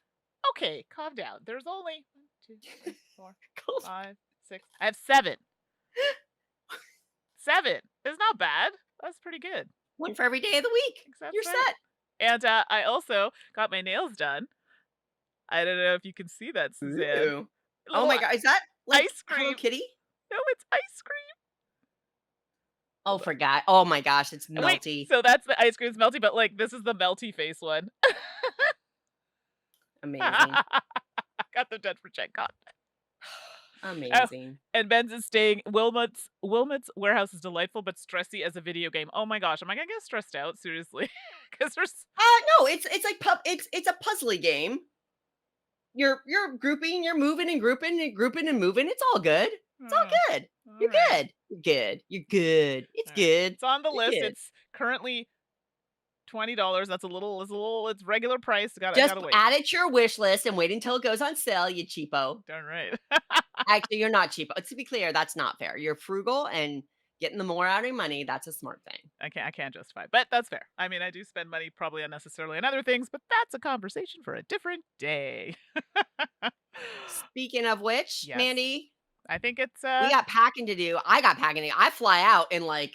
okay, calm down. There's only 1, 2, 3, 4, Cool. 5, 6. I have 7. 7. It's not bad. That's pretty good. One for every day of the week. Except You're right. set. And, I also got my nails done. I don't know if you can see that, Suzanne. Ooh. A Oh little my god, is that like ice Hello cream. Kitty? No, it's ice cream. Oh, forgot. Oh my gosh, it's Wait, melty. so that's the ice cream's melty, but, like, this is the melty face one. Amazing. Got them done for Gen Con. Oh, Amazing. and Ben's is staying Wilmot's warehouse is delightful but stressy as a video game. Oh my gosh, am I gonna get stressed out? Seriously? 'Cause there's No, it's like it's a puzzly game. You're grouping, you're moving and grouping and grouping and moving. It's all good. It's all oh, good. You're alright, good. You're good. You're good. It's alright. good. It's on the You're list. good. It's currently $20. It's regular price. I Just gotta wait. add it to your wish list and wait until it goes on sale, you cheapo. Darn right. Actually, you're not cheapo. To be clear, that's not fair. You're frugal and getting the more out of your money. That's a smart thing. I can't justify it, but that's fair. I mean, I do spend money probably unnecessarily on other things, but that's a conversation for a different day. Speaking of which, Yes. Mandy, I think it's, we got packing to do. I got packing to do. I fly out in like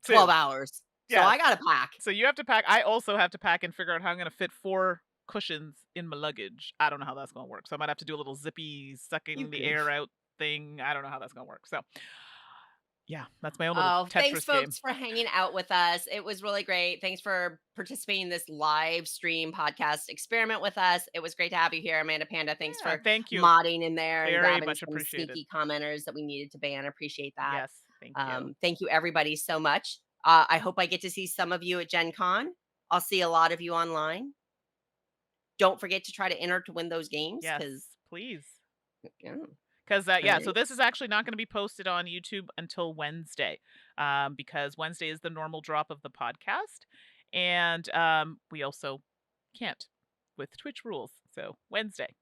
12 2. hours. So Yes. I got to pack. So you have to pack. I also have to pack and figure out how I'm gonna fit 4 cushions in my luggage. I don't know how that's gonna work, so I might have to do a little zippy You sucking the air goof. out thing. I don't know how that's gonna work. So, yeah, that's my own little Oh, thanks, Tetris game. folks, for hanging out with us. It was really great. Thanks for participating in this live stream podcast experiment with us. It was great to have you here, Amanda Panda. Thanks Yeah, for thank you. modding in there and Very grabbing much some appreciated. sneaky commenters that we needed to ban. Appreciate that. Yes, thank you. Thank you, everybody, so much. I hope I get to see some of you at Gen Con. I'll see a lot of you online. Don't forget to try to enter to win those games Yes, because, please. yeah. Because All yeah, so right. this is actually not going to be posted on YouTube until Wednesday, because Wednesday is the normal drop of the podcast, and we also can't with Twitch rules. So Wednesday.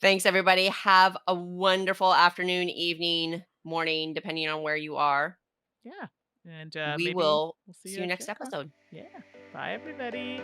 Thanks, everybody. Have a wonderful afternoon, evening, morning, depending on where you are. Yeah, and We maybe will we'll see see you you at next Gen Con. episode. Yeah. Bye, everybody.